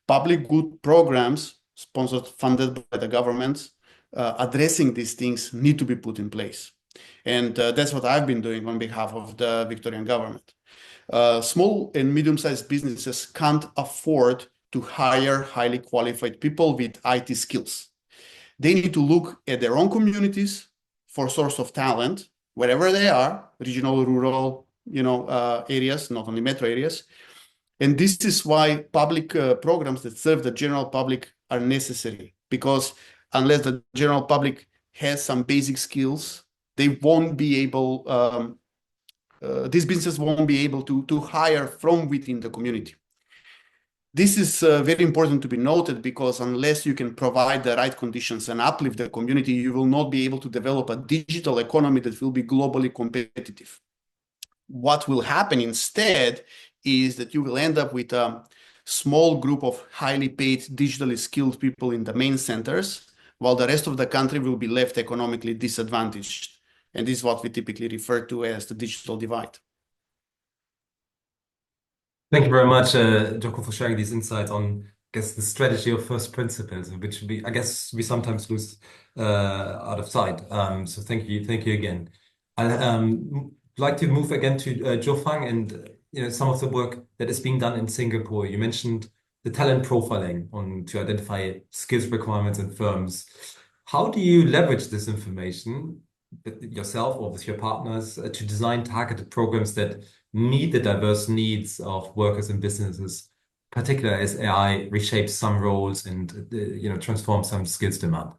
S3: Public good programs, sponsored, funded by the government, addressing these things need to be put in place. And that's what I've been doing on behalf of the Victorian government. Small and medium-sized businesses can't afford to hire highly qualified people with IT skills. They need to look at their own communities for source of talent, wherever they are, regional, rural, areas, not only metro areas. And this is why public programs that serve the general public are necessary, because unless the general public has some basic skills, they won't be able, these businesses won't be able to hire from within the community. This is very important to be noted, because unless you can provide the right conditions and uplift the community, you will not be able to develop a digital economy that will be globally competitive. What will happen instead is that you will end up with a small group of highly paid, digitally skilled people in the main centers, while the rest of the country will be left economically disadvantaged. And this is what we typically refer to as the digital divide.
S1: Thank you very much, Joko, for sharing these insights on, I guess, the strategy of first principles, which we sometimes lose out of sight. So thank you again. I'd like to move again to Jiufang and some of the work that is being done in Singapore. You mentioned the talent profiling to identify skills requirements in firms. How do you leverage this information yourself or with your partners to design targeted programs that meet the diverse needs of workers and businesses, particularly as AI reshapes some roles and transforms some skills demand?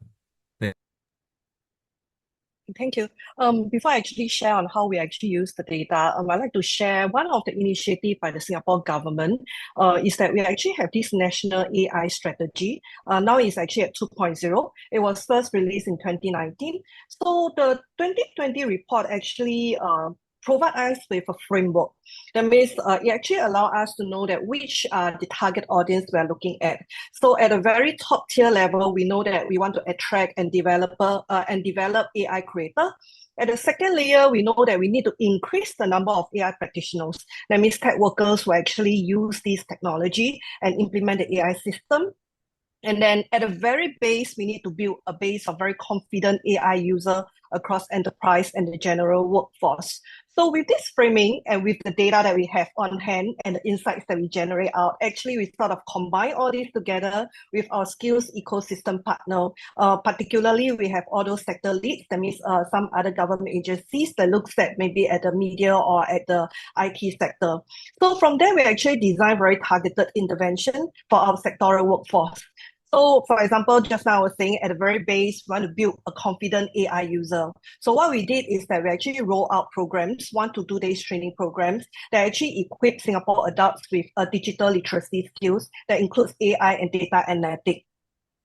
S4: Thank you. Before I actually share on how we actually use the data, I'd like to share one of the initiatives by the Singapore government is that we actually have this national AI strategy. Now it's actually at 2.0. It was first released in 2019. So the 2020 report actually provide us with a framework. That means it actually allows us to know that which are the target audience we are looking at. So at a very top tier level, we know that we want to attract and develop AI creator. At the second layer, we know that we need to increase the number of AI practitioners. That means tech workers who actually use this technology and implement the AI system. And then at a very base, we need to build a base of very confident AI user across enterprise and the general workforce. So with this framing and with the data that we have on hand and the insights that we generate out, actually we sort of combine all this together with our skills ecosystem partner. Particularly, we have all those sector leads, that means some other government agencies that looks at maybe at the media or at the IT sector. So from there, we actually design very targeted intervention for our sectoral workforce. So for example, just now I was saying at the very base, we want to build a confident AI user. So what we did is that we actually roll out programs, 1 to 2 days training programs that actually equip Singapore adults with digital literacy skills that includes AI and data analytics.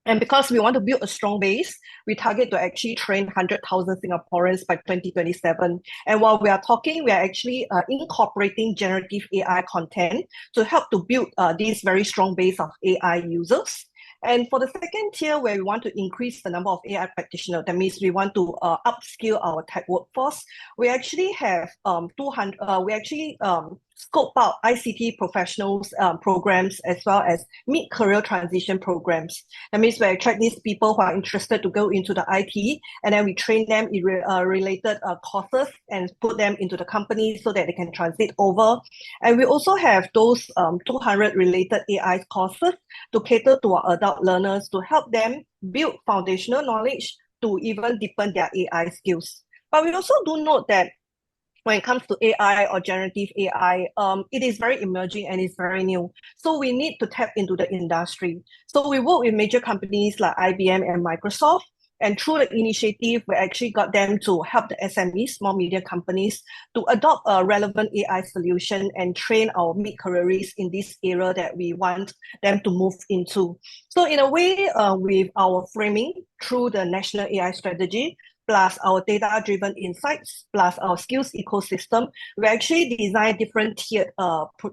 S4: And because we want to build a strong base, we target to actually train 100,000 Singaporeans by 2027. And while we are talking, we are actually incorporating generative AI content to help to build this very strong base of AI users. And for the second tier, where we want to increase the number of AI practitioners, that means we want to upskill our tech workforce. We actually have scope out ICT professionals programs as well as mid-career transition programs. That means we attract these people who are interested to go into the IT, and then we train them in related courses and put them into the company so that they can transit over. And we also have those 200 related AI courses to cater to our adult learners to help them build foundational knowledge to even deepen their AI skills. But we also do note that when it comes to AI or generative AI, it is very emerging and it's very new. So we need to tap into the industry. So we work with major companies like IBM and Microsoft. And through the initiative, we actually got them to help the SMEs, small media companies, to adopt a relevant AI solution and train our mid-careerists in this area that we want them to move into. So in a way, with our framing through the National AI Strategy, plus our data-driven insights, plus our skills ecosystem, we actually design different tiered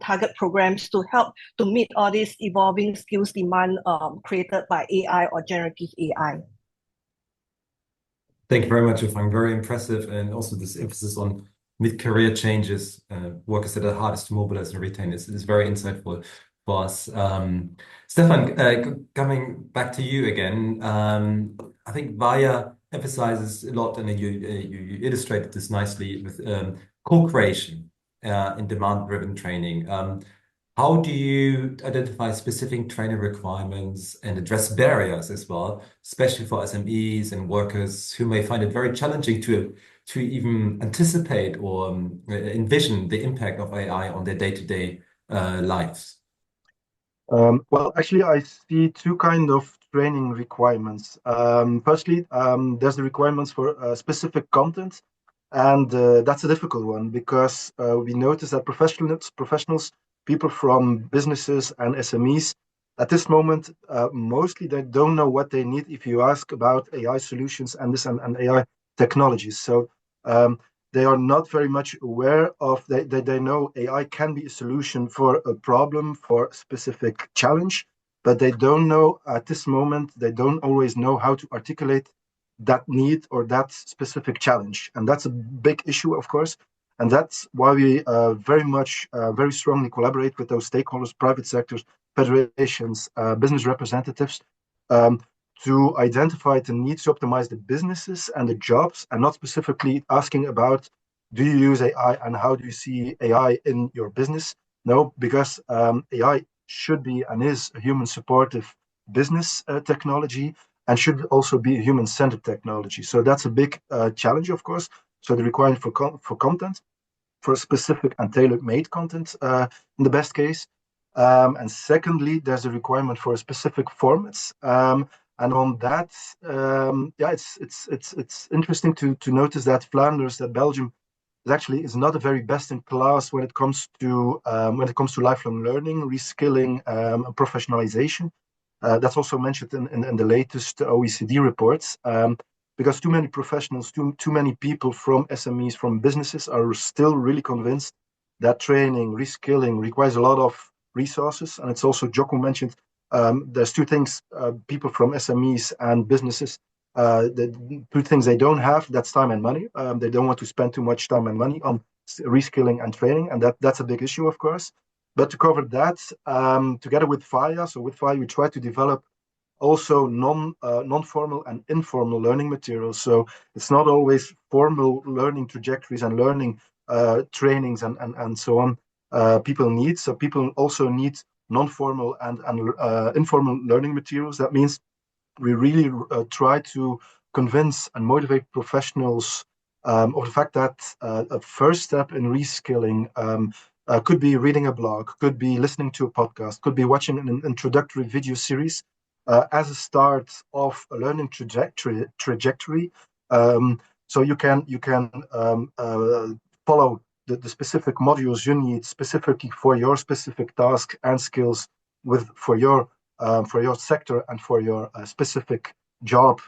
S4: target programs to help to meet all these evolving skills demand created by AI or generative AI.
S1: Thank you very much, Yufang. Very impressive, and also this emphasis on mid-career changes, workers that are hardest to mobilize and retain is very insightful for us. Stefan, coming back to you again, I think VIA emphasizes a lot, and you illustrated this nicely with co-creation in demand-driven training. How do you identify specific training requirements and address barriers as well, especially for SMEs and workers who may find it very challenging to even anticipate or envision the impact of AI on their day-to-day lives?
S5: Well, actually, I see two kind of training requirements. Firstly, there's the requirements for specific content, and that's a difficult one because we notice that professionals, people from businesses and SMEs, at this moment, mostly they don't know what they need if you ask about AI solutions and AI technologies. So they are not very much aware of, they know AI can be a solution for a problem, for a specific challenge, but they don't know at this moment, they don't always know how to articulate that need or that specific challenge. And that's a big issue, of course. And that's why we very strongly collaborate with those stakeholders, private sectors, federations, business representatives, to identify the needs to optimize the businesses and the jobs, and not specifically asking about, do you use AI and how do you see AI in your business? No, because AI should be and is a human supportive business technology and should also be a human-centered technology. So that's a big challenge, of course. So the requirement for content, for specific and tailor-made content in the best case. And secondly, there's a requirement for specific formats. And on that, it's interesting to notice that Flanders, that Belgium, is not a very best in class when it comes to lifelong learning, reskilling, professionalization. That's also mentioned in the latest OECD reports. Because too many professionals, too many people from SMEs, from businesses are still really convinced that training, reskilling requires a lot of resources. And it's also, Jocko mentioned, there's two things people from SMEs and businesses, the two things they don't have, that's time and money. They don't want to spend too much time and money on reskilling and training. And that's a big issue, of course. But to cover that, together with VIA, so with VIA, we try to develop also non-formal and informal learning materials. So it's not always formal learning trajectories and learning trainings and so on people need. So people also need non-formal and informal learning materials. That means we really try to convince and motivate professionals of the fact that a first step in reskilling could be reading a blog, could be listening to a podcast, could be watching an introductory video series as a start of a learning trajectory. So you can follow the specific modules you need specifically for your specific task and skills for your sector and for your specific job.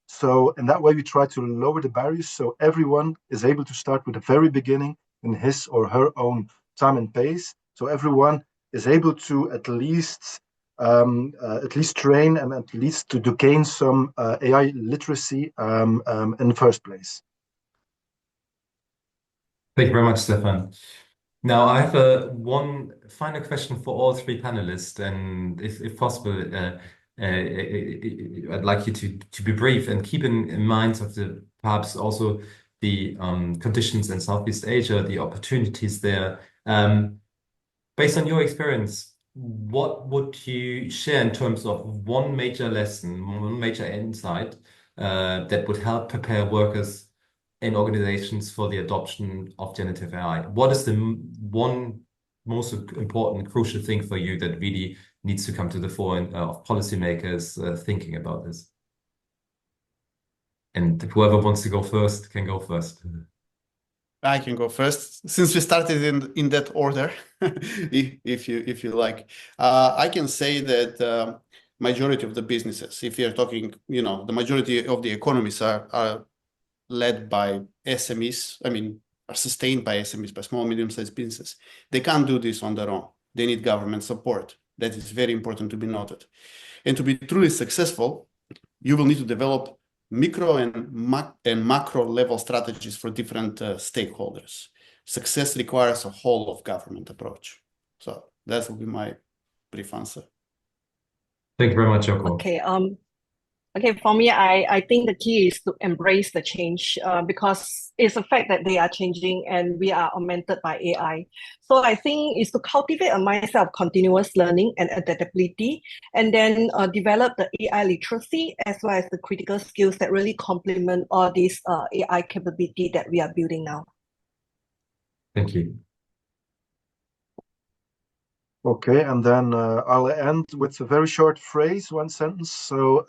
S5: So in that way, we try to lower the barriers so everyone is able to start with the very beginning in his or her own time and pace. So everyone is able to at least train and at least to gain some AI literacy in the first place.
S1: Thank you very much, Stefan. Now, I have one final question for all three panelists, and if possible, I'd like you to be brief and keep in mind of the perhaps also the conditions in Southeast Asia, the opportunities there. Based on your experience, what would you share in terms of one major lesson, one major insight that would help prepare workers in organizations for the adoption of generative AI? What is the one most important, crucial thing for you that really needs to come to the fore of policymakers thinking about this? And whoever wants to go first can go first.
S3: I can go first since we started in that order, if you like. I can say that majority of the businesses, if you're talking, the majority of the economies are led by SMEs. I mean, are sustained by SMEs, by small, medium-sized businesses. They can't do this on their own. They need government support. That is very important to be noted. And to be truly successful, you will need to develop micro and macro level strategies for different stakeholders. Success requires a whole of government approach. So that will be my brief answer.
S1: Thank you very much, Joko.
S4: Okay, for me, I think the key is to embrace the change because it's a fact that they are changing and we are augmented by AI. So I think is to cultivate a mindset of continuous learning and adaptability, and then develop the AI literacy as well as the critical skills that really complement all these AI capability that we are building now.
S1: Thank you.
S5: Okay, and then I'll end with a very short phrase, one sentence. So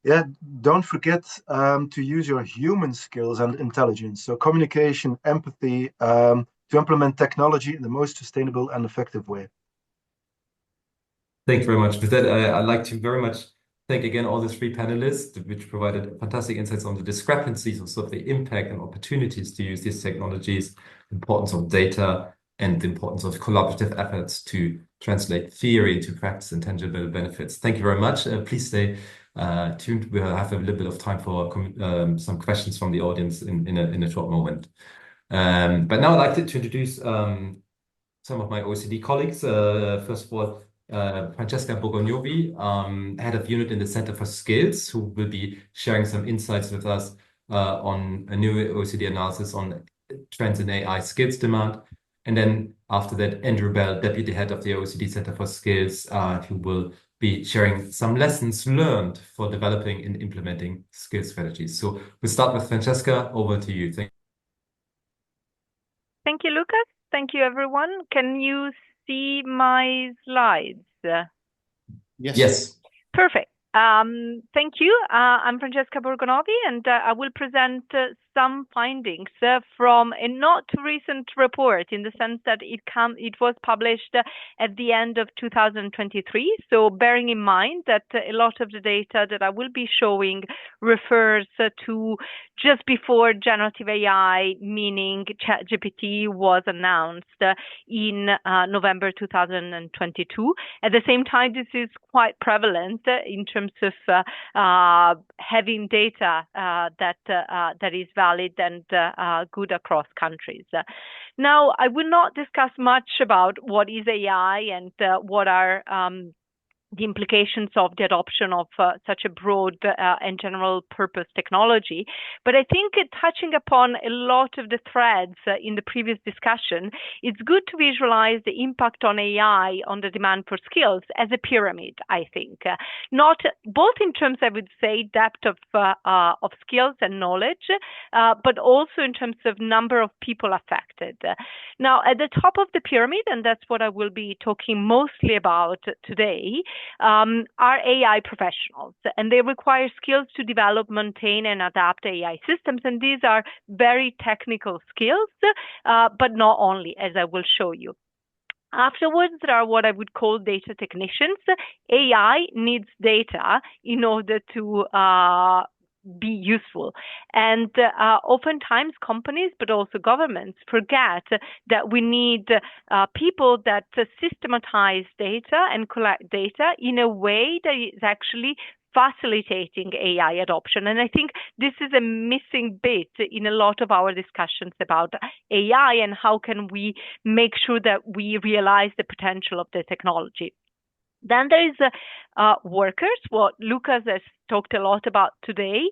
S5: yeah, don't forget to use your human skills and intelligence. So communication, empathy, to implement technology in the most sustainable and effective way.
S1: Thank you very much. With that, I'd like to very much thank again all the three panelists, which provided fantastic insights on the discrepancies of sort of the impact and opportunities to use these technologies, the importance of data, and the importance of collaborative efforts to translate theory into practice and tangible benefits. Thank you very much. Please stay tuned. We'll have a little bit of time for some questions from the audience in a short moment. But now I'd like to introduce some of my OECD colleagues. First of all, Francesca Borgognovi, head of unit in the Center for Skills, who will be sharing some insights with us on a new OECD analysis on trends in AI skills demand. And then after that, Andrew Bell, Deputy Head of the OECD Center for Skills, who will be sharing some lessons learned for developing and implementing skill strategies. So we'll start with Francesca. Over to you.
S6: Thank you, Lucas. Thank you, everyone. Can you see my slides?
S1: Yes.
S6: Perfect. Thank you. I'm Francesca Borgonovi, and I will present some findings from a not recent report, in the sense that it was published at the end of 2023. So bearing in mind that a lot of the data that I will be showing refers to just before generative AI, meaning ChatGPT, was announced in November 2022. At the same time, this is quite prevalent in terms of having data that is valid and good across countries. Now, I will not discuss much about what is AI and what are the implications of the adoption of such a broad and general purpose technology. But I think touching upon a lot of the threads in the previous discussion, it's good to visualize the impact on AI on the demand for skills as a pyramid, I think. Not both in terms, I would say, depth of skills and knowledge, but also in terms of number of people affected. Now, at the top of the pyramid, and that's what I will be talking mostly about today, are AI professionals, and they require skills to develop, maintain, and adapt AI systems. And these are very technical skills, but not only, as I will show you. Afterwards, there are what I would call data technicians. AI needs data in order to be useful. And oftentimes companies, but also governments, forget that we need people that systematize data and collect data in a way that is actually facilitating AI adoption. And I think this is a missing bit in a lot of our discussions about AI and how can we make sure that we realize the potential of the technology. Then there is workers, what Lucas has talked a lot about today,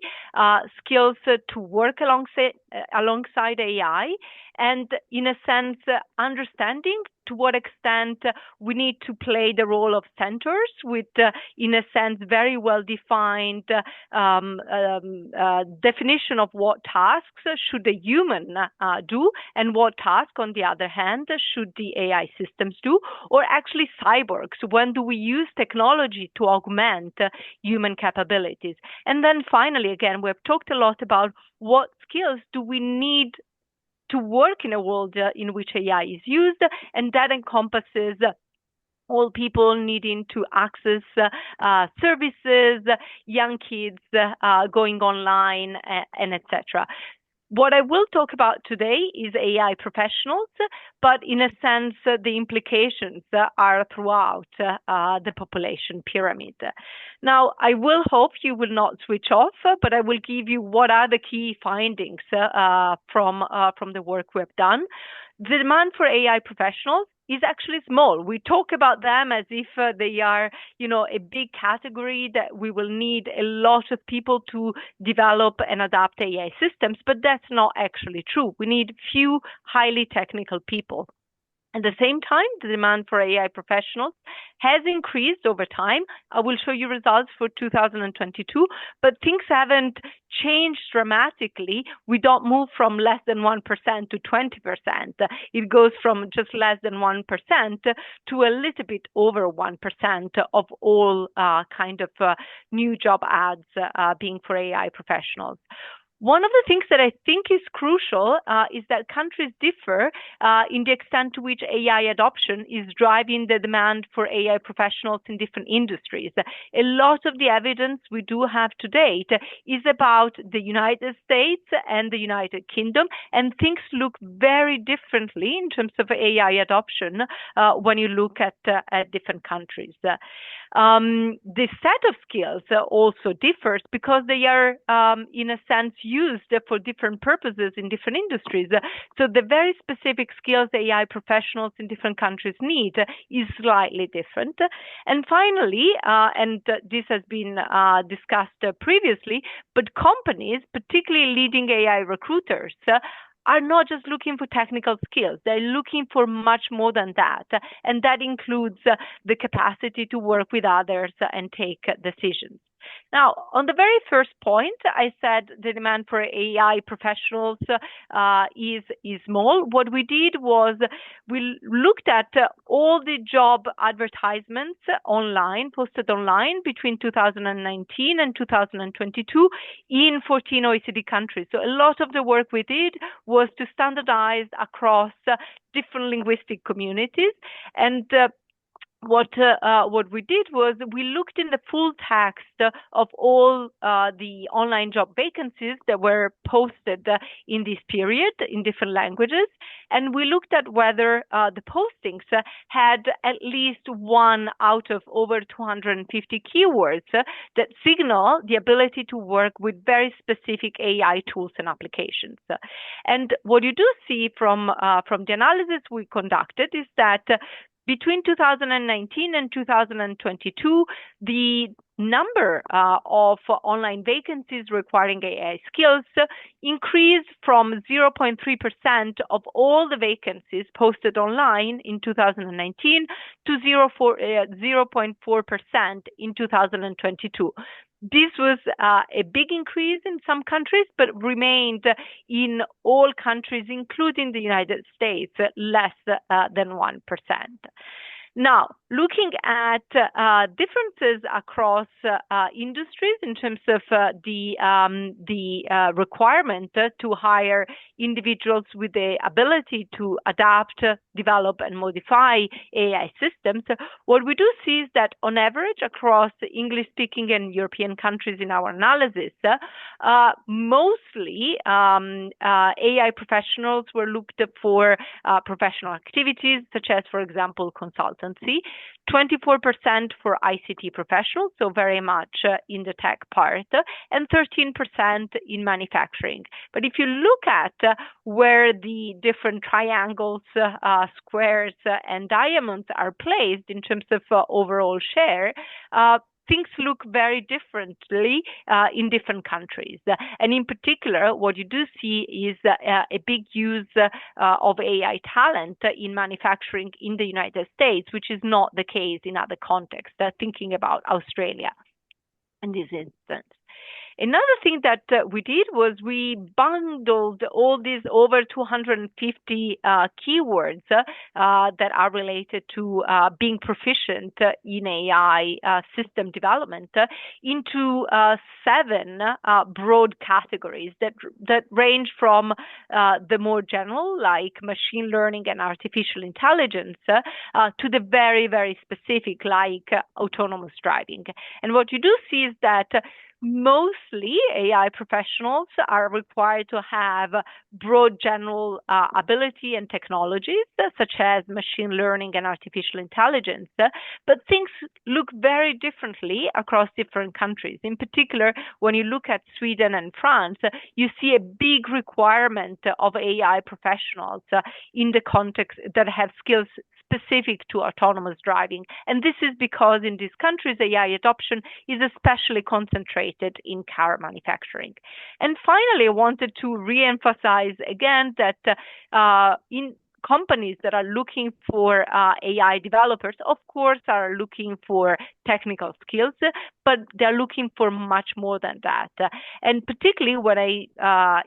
S6: skills to work alongside AI, and in a sense, understanding to what extent we need to play the role of centers with, in a sense, very well-defined definition of what tasks should a human do and what task, on the other hand, should the AI systems do, or actually cyborgs. When do we use technology to augment human capabilities? And then finally, again, we've talked a lot about what skills do we need to work in a world in which AI is used, and that encompasses all people needing to access services, young kids going online, and etc. What I will talk about today is AI professionals, but in a sense, the implications are throughout the population pyramid. Now, I will hope you will not switch off, but I will give you what are the key findings from the work we've done. The demand for AI professionals is actually small. We talk about them as if they are, a big category that we will need a lot of people to develop and adapt AI systems, but that's not actually true. We need few highly technical people. At the same time, the demand for AI professionals has increased over time. I will show you results for 2022, but things haven't changed dramatically. We don't move from less than 1% to 20%. It goes from just less than 1% to a little bit over 1% of all new job ads being for AI professionals. One of the things that I think is crucial is that countries differ in the extent to which AI adoption is driving the demand for AI professionals in different industries. A lot of the evidence we do have to date is about the United States and the United Kingdom, and things look very differently in terms of AI adoption when you look at different countries. The set of skills also differs because they are, in a sense, used for different purposes in different industries. So the very specific skills AI professionals in different countries need is slightly different. And finally, and this has been discussed previously, but companies, particularly leading AI recruiters, are not just looking for technical skills. They're looking for much more than that. And that includes the capacity to work with others and take decisions. Now, on the very first point, I said the demand for AI professionals is small. What we did was we looked at all the job advertisements online, posted online between 2019 and 2022 in 14 OECD countries. So a lot of the work we did was to standardize across different linguistic communities. And what we did was we looked in the full text of all the online job vacancies that were posted in this period in different languages, and we looked at whether the postings had at least one out of over 250 keywords that signal the ability to work with very specific AI tools and applications. And what you do see from the analysis we conducted is that between 2019 and 2022, the number of online vacancies requiring AI skills increased from 0.3% of all the vacancies posted online in 2019 to 0.4% in 2022. This was a big increase in some countries, but remained in all countries, including the United States, less than 1%. Now, looking at differences across industries in terms of the requirement to hire individuals with the ability to adapt, develop, and modify AI systems, what we do see is that on average across English-speaking and European countries in our analysis, mostly AI professionals were looked for professional activities such as, for example, consultancy consultancy, 24% for ICT professionals, so very much in the tech part, and 13% in manufacturing. But if you look at where the different triangles, squares, and diamonds are placed in terms of overall share, things look very differently in different countries. And in particular, what you do see is a big use of AI talent in manufacturing in the United States, which is not the case in other contexts, thinking about Australia in this instance. Another thing that we did was we bundled all these over 250 keywords that are related to being proficient in AI system development into 7 broad categories that range from the more general, like machine learning and artificial intelligence, to the very, very specific, like autonomous driving. And what you do see is that mostly AI professionals are required to have broad general ability and technologies, such as machine learning and artificial intelligence, but things look very differently across different countries. In particular, when you look at Sweden and France, you see a big requirement of AI professionals in the context that have skills specific to autonomous driving. And this is because in these countries, AI adoption is especially concentrated in car manufacturing. And finally, I wanted to re-emphasize again that in companies that are looking for AI developers, of course, are looking for technical skills, but they're looking for much more than that. And particularly when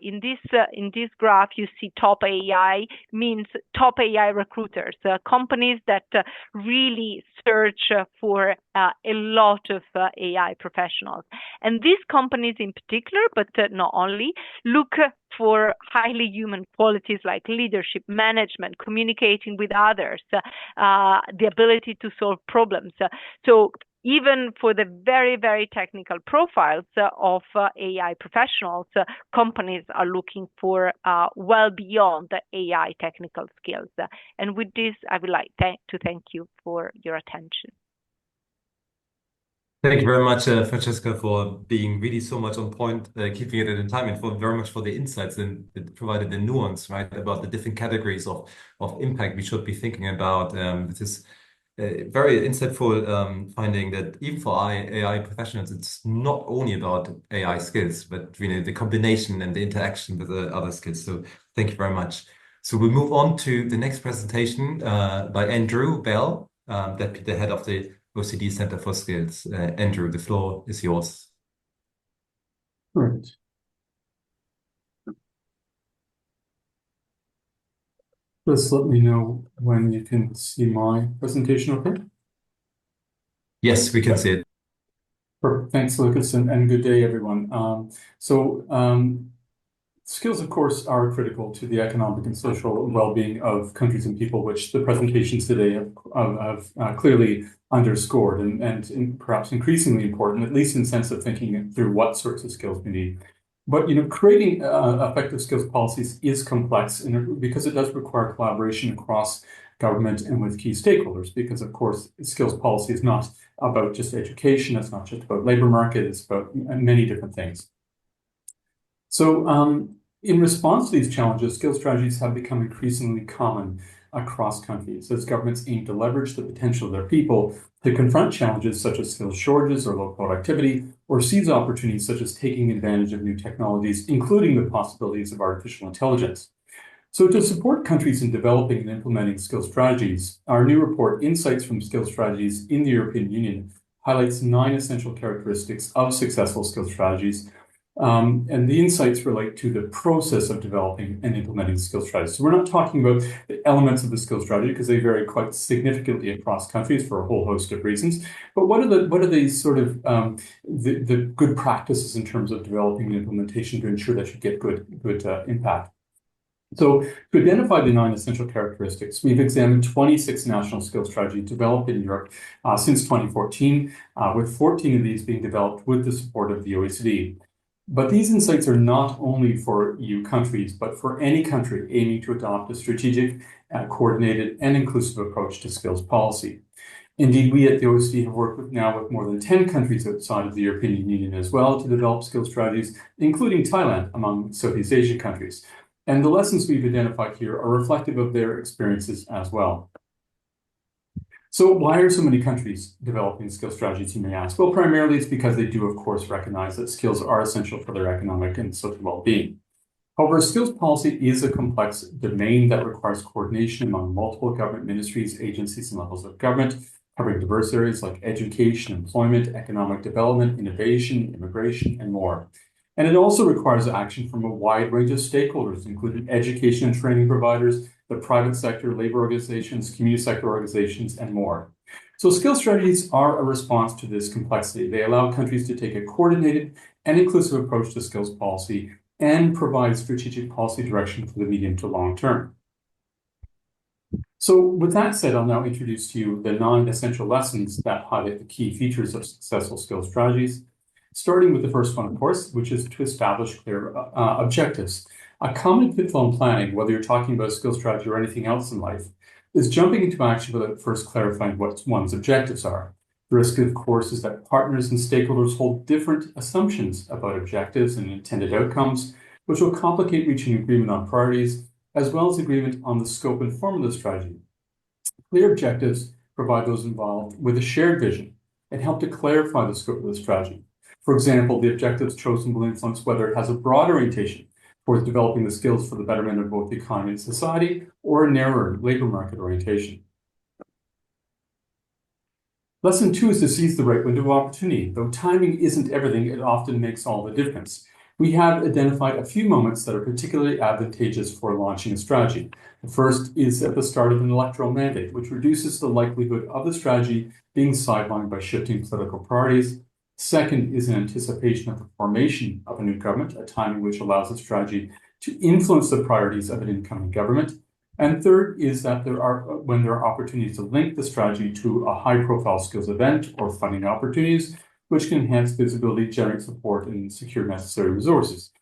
S6: in this graph you see top AI means top AI recruiters, companies that really search for a lot of AI professionals. And these companies in particular, but not only, look for highly human qualities like leadership, management, communicating with others, the ability to solve problems. So even for the very, very technical profiles of AI professionals, companies are looking for well beyond the AI technical skills. And with this, I would like to thank you for your attention.
S1: Thank you very much, Francesca, for being really so much on point, keeping it in time, and very much for the insights and provided the nuance, right, about the different categories of impact we should be thinking about. This is a very insightful finding that even for AI professionals, it's not only about AI skills, but really the combination and the interaction with the other skills. So thank you very much. So we'll move on to the next presentation by Andrew Bell, Deputy Head of the OECD Center for Skills. Andrew, the floor is yours.
S7: Right. Just let me know when you can see my presentation, okay?
S1: Yes, we can see it.
S7: Perfect. Thanks, Lucas, and good day, everyone. Skills, of course, are critical to the economic and social well-being of countries and people, which the presentations today have clearly underscored, and perhaps increasingly important, at least in the sense of thinking through what sorts of skills we need. But creating effective skills policies is complex, because it does require collaboration across government and with key stakeholders. Because of course, skills policy is not about just education; it's not just about labor market; it's about many different things. So, in response to these challenges, skills strategies have become increasingly common across countries as governments aim to leverage the potential of their people to confront challenges such as skills shortages or low productivity, or seize opportunities such as taking advantage of new technologies, including the possibilities of artificial intelligence. So to support countries in developing and implementing skills strategies, our new report, Insights from Skills Strategies in the European Union, highlights 9 essential characteristics of successful skills strategies. And the insights relate to the process of developing and implementing skills strategies. So we're not talking about the elements of the skills strategy, because they vary quite significantly across countries for a whole host of reasons. But what are the sort of the good practices in terms of developing and implementation to ensure that you get good impact? So to identify the 9 essential characteristics, we've examined 26 national skills strategies developed in Europe since 2014, with 14 of these being developed with the support of the OECD. But these insights are not only for EU countries, but for any country aiming to adopt a strategic, coordinated, and inclusive approach to skills policy. Indeed, we at the OECD have worked with more than 10 countries outside of the European Union as well to develop skills strategies, including Thailand among Southeast Asian countries. And the lessons we've identified here are reflective of their experiences as well. So why are so many countries developing skill strategies, you may ask? Well, primarily it's because they do, of course, recognize that skills are essential for their economic and social well-being. However, skills policy is a complex domain that requires coordination among multiple government ministries, agencies, and levels of government, covering diverse areas like education, employment, economic development, innovation, immigration, and more. And it also requires action from a wide range of stakeholders, including education and training providers, the private sector, labor organizations, community sector organizations, and more. So skill strategies are a response to this complexity. They allow countries to take a coordinated and inclusive approach to skills policy and provide strategic policy direction for the medium to long term. So with that said, I'll now introduce to you the non-essential lessons that highlight the key features of successful skills strategies, starting with the first one, of course, which is to establish clear objectives. A common pitfall in planning, whether you're talking about a skills strategy or anything else in life, is jumping into action without first clarifying what one's objectives are. The risk, of course, is that partners and stakeholders hold different assumptions about objectives and intended outcomes, which will complicate reaching agreement on priorities, as well as agreement on the scope and form of the strategy. Clear objectives provide those involved with a shared vision and help to clarify the scope of the strategy. For example, the objectives chosen will influence whether it has a broad orientation towards developing the skills for the betterment of both the economy and society, or a narrower labor market orientation. Lesson 2 is to seize the right window of opportunity. Though timing isn't everything, it often makes all the difference. We have identified a few moments that are particularly advantageous for launching a strategy. The first is at the start of an electoral mandate, which reduces the likelihood of the strategy being sidelined by shifting political priorities. Second is in anticipation of the formation of a new government, a timing which allows the strategy to influence the priorities of an incoming government. And third is that when there are opportunities to link the strategy to a high-profile skills event or funding opportunities, which can enhance visibility, generate support, and secure necessary resources.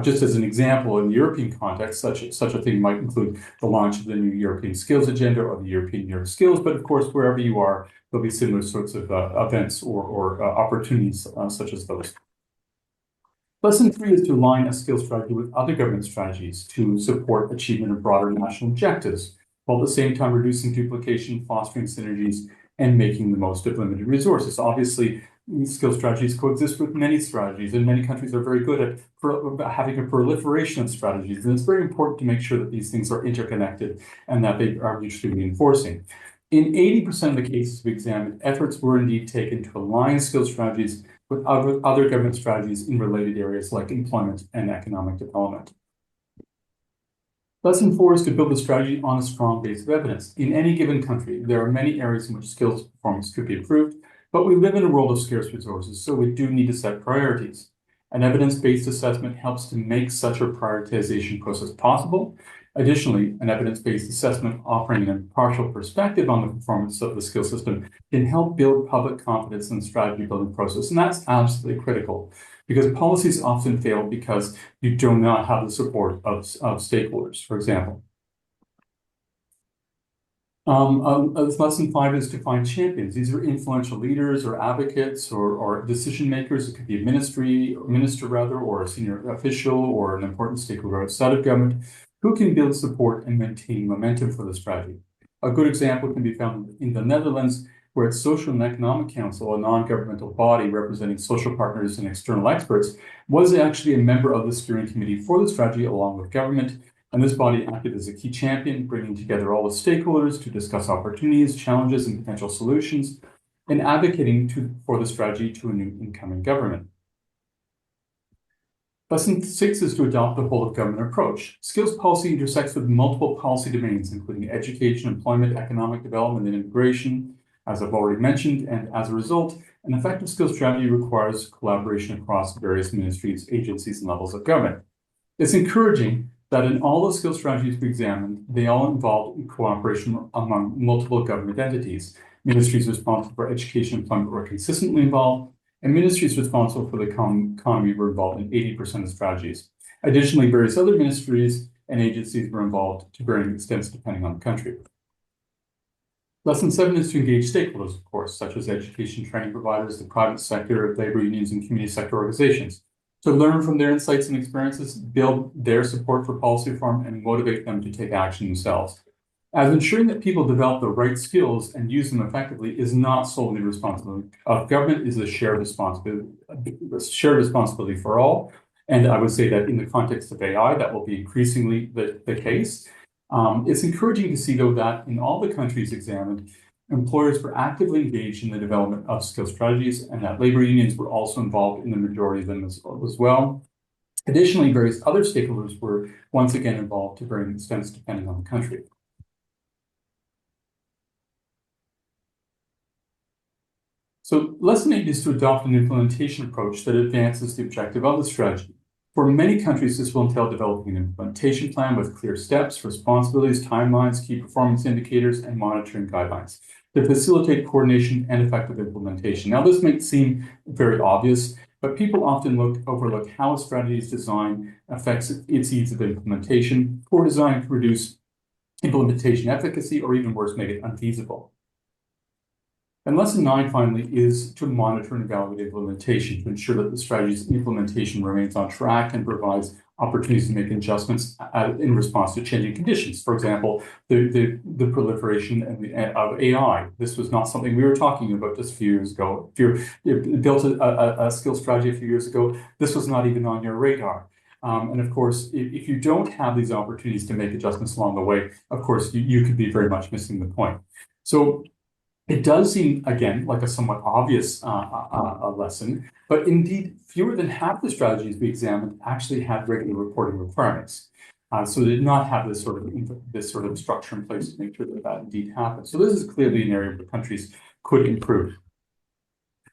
S7: Just as an example, in the European context, such a thing might include the launch of the new European Skills Agenda or the European Year of Skills, but of course, wherever you are, there'll be similar sorts of events or opportunities such as those. Lesson 3 is to align a skills strategy with other government strategies to support achievement of broader national objectives, while at the same time reducing duplication, fostering synergies, and making the most of limited resources. Obviously, these skill strategies coexist with many strategies, and many countries are very good at having a proliferation of strategies. And it's very important to make sure that these things are interconnected and that they are mutually reinforcing. In 80% of the cases we examined, efforts were indeed taken to align skill strategies with other government strategies in related areas like employment and economic development. Lesson 4 is to build a strategy on a strong base of evidence. In any given country, there are many areas in which skills performance could be improved, but we live in a world of scarce resources, so we do need to set priorities. An evidence-based assessment helps to make such a prioritization process possible. Additionally, an evidence-based assessment offering an impartial perspective on the performance of the skill system can help build public confidence in the strategy building process, and that's absolutely critical because policies often fail because you do not have the support of stakeholders, for example. Lesson 5 is to find champions. These are influential leaders or advocates or decision makers. It could be a minister or a senior official or an important stakeholder outside of government who can build support and maintain momentum for the strategy. A good example can be found in the Netherlands, where its Social and Economic Council, a non-governmental body representing social partners and external experts, was actually a member of the steering committee for the strategy along with government. And this body acted as a key champion, bringing together all the stakeholders to discuss opportunities, challenges, and potential solutions, and advocating for the strategy to a new incoming government. Lesson 6 is to adopt a whole-of-government approach. Skills policy intersects with multiple policy domains, including education, employment, economic development, and immigration, as I've already mentioned, and as a result, an effective skills strategy requires collaboration across various ministries, agencies, and levels of government. It's encouraging that in all the skills strategies we examined, they all involved cooperation among multiple government entities. Ministries responsible for education and employment were consistently involved, and ministries responsible for the economy were involved in 80% of strategies. Additionally, various other ministries and agencies were involved to varying extents depending on the country. Lesson 7 is to engage stakeholders, of course, such as education training providers, the private sector, labor unions, and community sector organizations, to learn from their insights and experiences, build their support for policy reform, and motivate them to take action themselves. As ensuring that people develop the right skills and use them effectively is not solely the responsibility of government, is a shared responsibility for all. And I would say that in the context of AI, that will be increasingly the case. It's encouraging to see, though, that in all the countries examined, employers were actively engaged in the development of skill strategies, and that labor unions were also involved in the majority of them as well. Additionally, various other stakeholders were once again involved to varying extents depending on the country. So lesson 8 is to adopt an implementation approach that advances the objective of the strategy. For many countries, this will entail developing an implementation plan with clear steps, responsibilities, timelines, key performance indicators, and monitoring guidelines to facilitate coordination and effective implementation. Now, this might seem very obvious, but people often overlook how a strategy's design affects its ease of implementation. Poor design can reduce implementation efficacy, or even worse, make it unfeasible. And lesson 9, finally, is to monitor and evaluate implementation to ensure that the strategy's implementation remains on track and provides opportunities to make adjustments in response to changing conditions. For example, the proliferation of AI. This was not something we were talking about just a few years ago. If you built a skill strategy a few years ago, this was not even on your radar. And of course, if you don't have these opportunities to make adjustments along the way, of course, you could be very much missing the point. So it does seem, again, like a somewhat obvious lesson, but indeed, fewer than half the strategies we examined actually had regular reporting requirements. So they did not have this sort of structure in place to make sure that indeed happens. So this is clearly an area where countries could improve.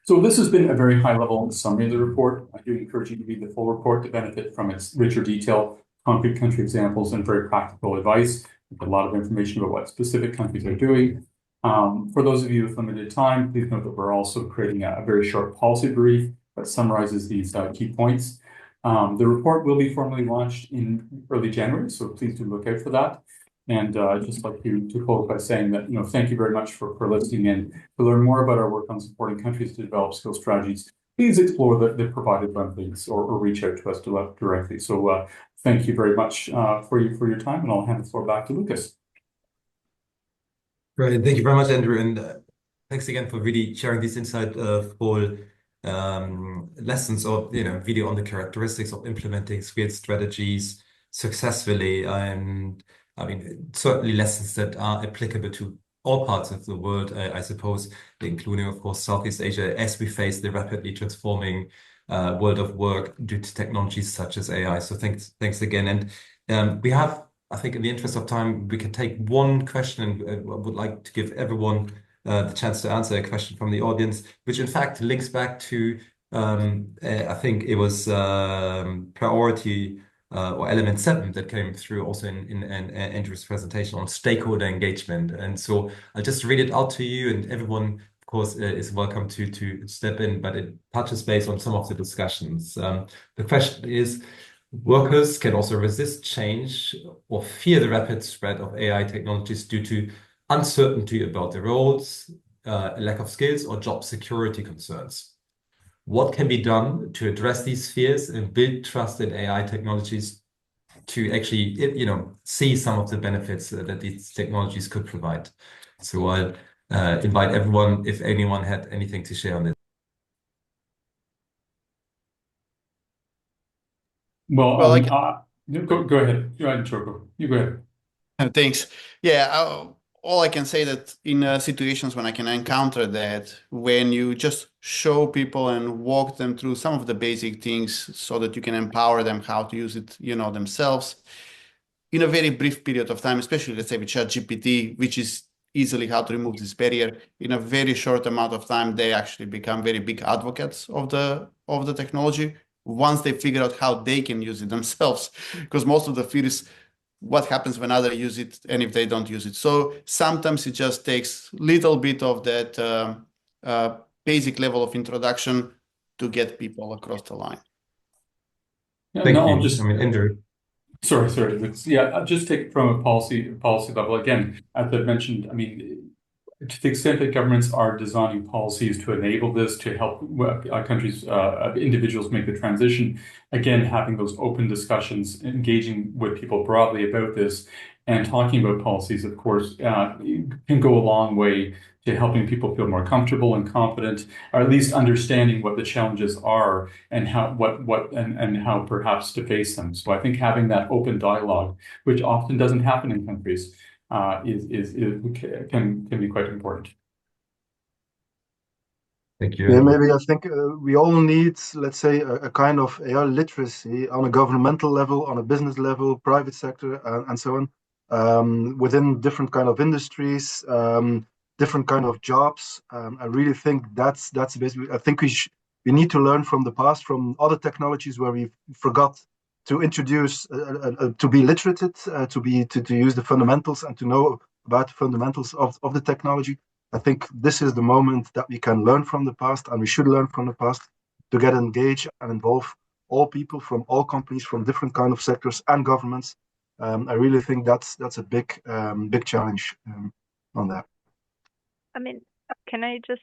S7: So this has been a very high-level summary of the report. I do encourage you to read the full report to benefit from its richer detail, concrete country examples, and very practical advice. A lot of information about what specific countries are doing. For those of you with limited time, please note that we're also creating a very short policy brief that summarizes these key points. The report will be formally launched in early January, so please do look out for that. And I'd just like to close by saying that, thank you very much for listening in. To learn more about our work on supporting countries to develop skill strategies, please explore the provided web links or reach out to us directly. So thank you very much for your time, and I'll hand the floor back to Lucas.
S1: Great. Thank you very much, Andrew. And thanks again for really sharing these insightful lessons or video on the characteristics of implementing skilled strategies successfully. And I mean, certainly lessons that are applicable to all parts of the world, I suppose, including, of course, Southeast Asia, as we face the rapidly transforming world of work due to technologies such as AI. So thanks again. And we have, I think, in the interest of time, we can take one question, and I would like to give everyone the chance to answer a question from the audience, which in fact links back to, I think it was priority or element 7 that came through also in Andrew's presentation on stakeholder engagement. And so I'll just read it out to you, and everyone, of course, is welcome to step in, but it touches base on some of the discussions. The question is, workers can also resist change or fear the rapid spread of AI technologies due to uncertainty about their roles, lack of skills, or job security concerns. What can be done to address these fears and build trust in AI technologies to actually, see some of the benefits that these technologies could provide? So I'll invite everyone, if anyone had anything to share on this.
S7: Well, go ahead. Go ahead, Choco. You go ahead.
S3: Thanks. Yeah, all I can say that in situations when I can encounter that, when you just show people and walk them through some of the basic things so that you can empower them how to use it, themselves, in a very brief period of time, especially let's say with ChatGPT, which is easily how to remove this barrier, in a very short amount of time, they actually become very big advocates of the technology once they figure out how they can use it themselves, because most of the fear is what happens when others use it and if they don't use it. So sometimes it just takes a little bit of that basic level of introduction to get people across the line.
S1: Thank you. Andrew.
S7: Sorry. Yeah, I'll just take it from a policy level. Again, as I mentioned, I mean, to the extent that governments are designing policies to enable this, to help countries, individuals make the transition, again, having those open discussions, engaging with people broadly about this, and talking about policies, of course, can go a long way to helping people feel more comfortable and confident, or at least understanding what the challenges are and how and how perhaps to face them. So I think having that open dialogue, which often doesn't happen in countries, can be quite important.
S1: Thank you.
S5: Yeah, maybe I think we all need, let's say, a kind of AI literacy on a governmental level, on a business level, private sector, and so on, within different kind of industries, different kind of jobs. I really think that's basically. I think we need to learn from the past, from other technologies where we forgot to introduce, to be literate, to use the fundamentals and to know about the fundamentals of the technology. I think this is the moment that we can learn from the past, and we should learn from the past to get engaged and involve all people from all companies, from different kind of sectors and governments. I really think that's a big challenge on that.
S6: I mean, can I just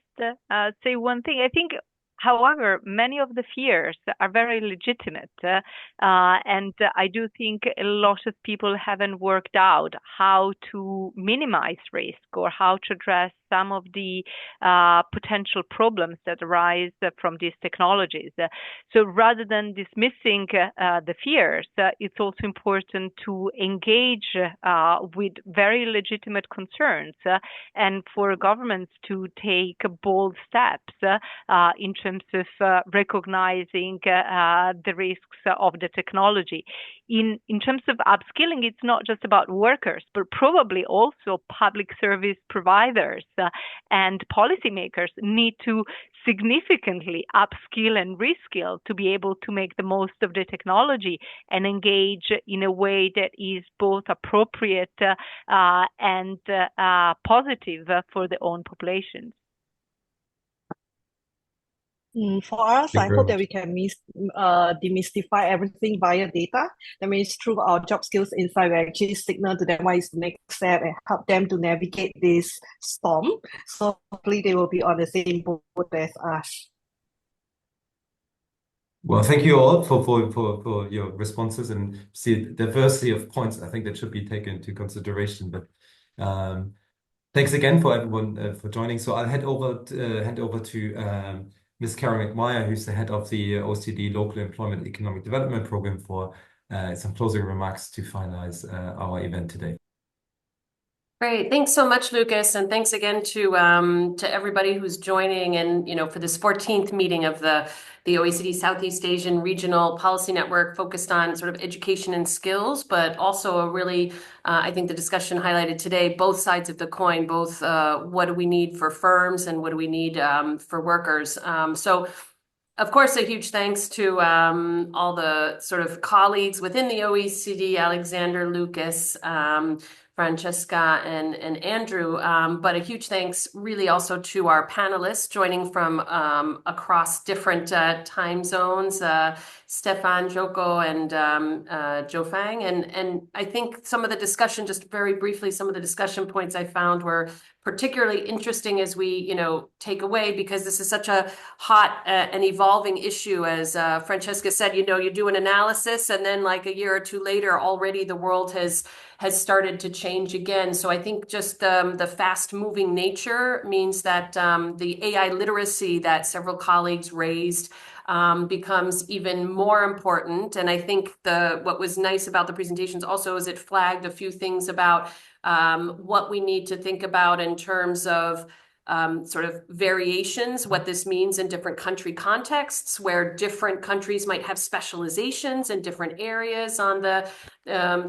S6: say one thing? I think, however, many of the fears are very legitimate, and I do think a lot of people haven't worked out how to minimize risk or how to address some of the potential problems that arise from these technologies. So rather than dismissing the fears, it's also important to engage with very legitimate concerns and for governments to take bold steps in terms of recognizing the risks of the technology. In terms of upskilling, it's not just about workers, but probably also public service providers and policymakers need to significantly upskill and reskill to be able to make the most of the technology and engage in a way that is both appropriate and positive for their own populations.
S4: For us,
S1: Thank
S4: I
S1: you
S4: hope
S1: very
S4: that we can demystify everything via data. That means through our job skills insight, we actually signal to them what is the next step and help them to navigate this storm. So hopefully they will be on the same boat as us.
S1: Well, thank you all for your responses and see the diversity of points. I think that should be taken into consideration. But thanks again for everyone for joining. So I'll hand over to Ms. Karen McMyer, who's the head of the OECD Local Employment Economic Development Program, for some closing remarks to finalize our event today.
S8: Great. Thanks so much, Lucas. And thanks again to everybody who's joining and, for this 14th meeting of the OECD Southeast Asian Regional Policy Network focused on sort of education and skills, but also a really, I think the discussion highlighted today, both sides of the coin, both what do we need for firms and what do we need for workers. So of course, a huge thanks to all the sort of colleagues within the OECD, Alexander, Lucas, Francesca, and Andrew, but a huge thanks really also to our panelists joining from across different time zones, Stefan, Joko, and Joe Fang. And I think some of the discussion, just very briefly, some of the discussion points I found were particularly interesting as we, take away, because this is such a hot and evolving issue. As Francesca said, you do an analysis, and then like a year or two later, already the world has started to change again. So I think just the fast-moving nature means that the AI literacy that several colleagues raised becomes even more important. And I think what was nice about the presentations also is it flagged a few things about what we need to think about in terms of sort of variations, what this means in different country contexts, where different countries might have specializations in different areas on the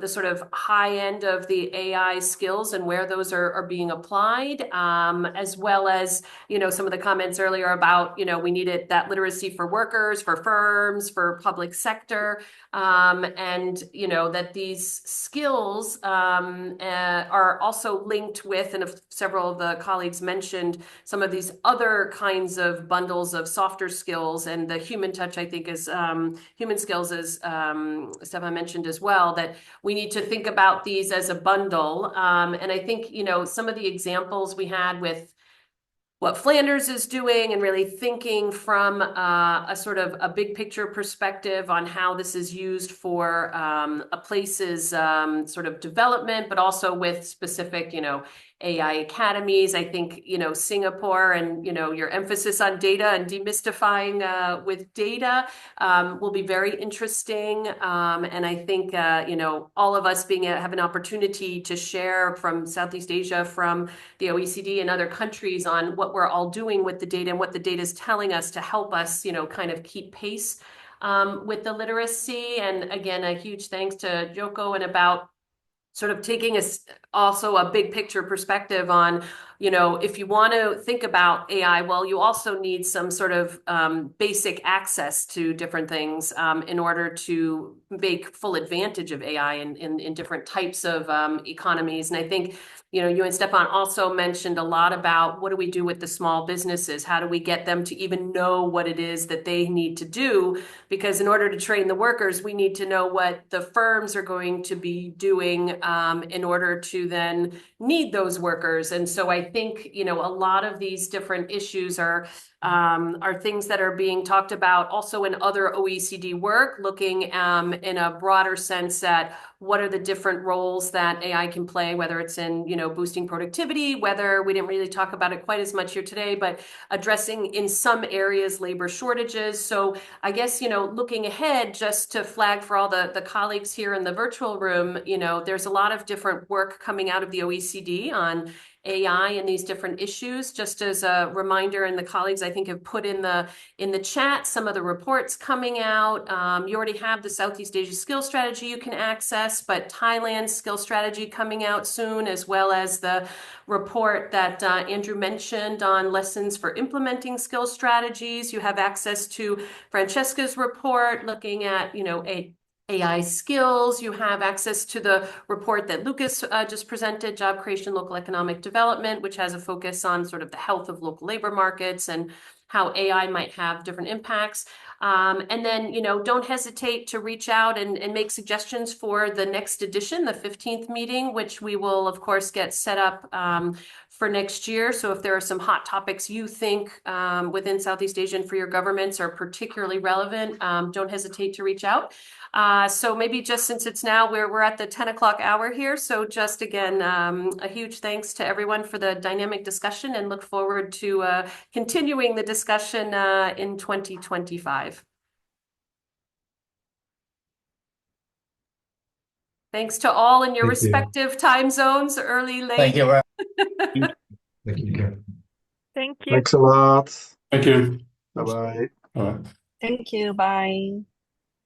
S8: sort of high end of the AI skills and where those are being applied, as well as, some of the comments earlier about, we needed that literacy for workers, for firms, for public sector, and, that these skills are also linked with, and several of the colleagues mentioned, some of these other kinds of bundles of softer skills, and the human touch, I think, is human skills, as Stefan mentioned as well, that that we need to think about these as a bundle. And I think, some of the examples we had with what Flanders is doing and really thinking from a sort of a big picture perspective on how this is used for a place's sort of development, but also with specific, AI academies. I think, Singapore and, your emphasis on data and demystifying with data will be very interesting. And I think, all of us have an opportunity to share from Southeast Asia, from the OECD and other countries on what we're all doing with the data and what the data is telling us to help us, kind of keep pace with the literacy. And again, a huge thanks to Joko and about sort of taking also a big picture perspective on, if you want to think about AI, well, you also need some sort of basic access to different things in order to make full advantage of AI in different types of economies. And I think, you and Stefan also mentioned a lot about what do we do with the small businesses? How do we get them to even know what it is that they need to do? Because in order to train the workers, we need to know what the firms are going to be doing in order to then need those workers. And so I think, a lot of these different issues are things that are being talked about also in other OECD work, looking in a broader sense at what are the different roles that AI can play, whether it's in, boosting productivity, whether we didn't really talk about it quite as much here today, but addressing in some areas labor shortages. So I guess, looking ahead, just to flag for all the colleagues here in the virtual room, there's a lot of different work coming out of the OECD on AI and these different issues. Just as a reminder, and the colleagues I think have put in the chat some of the reports coming out. You already have the Southeast Asia Skills Strategy you can access, but Thailand's Skills Strategy coming out soon, as well as the report that Andrew mentioned on lessons for implementing skills strategies. You have access to Francesca's report looking at, AI skills. You have access to the report that Lucas just presented, Job Creation, Local Economic Development, which has a focus on sort of the health of local labor markets and how AI might have different impacts. And then, don't hesitate to reach out and make suggestions for the next edition, the 15th meeting, which we will, of course, get set up for next year. So if there are some hot topics you think within Southeast Asia and for your governments are particularly relevant, don't hesitate to reach out. So maybe just since it's now, we're at the 10 o'clock hour here. So just again, a huge thanks to everyone for the dynamic discussion, and look forward to continuing the discussion in 2025. Thanks to all in your respective time zones, early, late.
S2: Thank you.
S1: Thank you.
S6: Thank you.
S5: Thanks a lot.
S7: Thank you.
S5: Bye-bye.
S7: Bye.
S4: Thank you. Bye.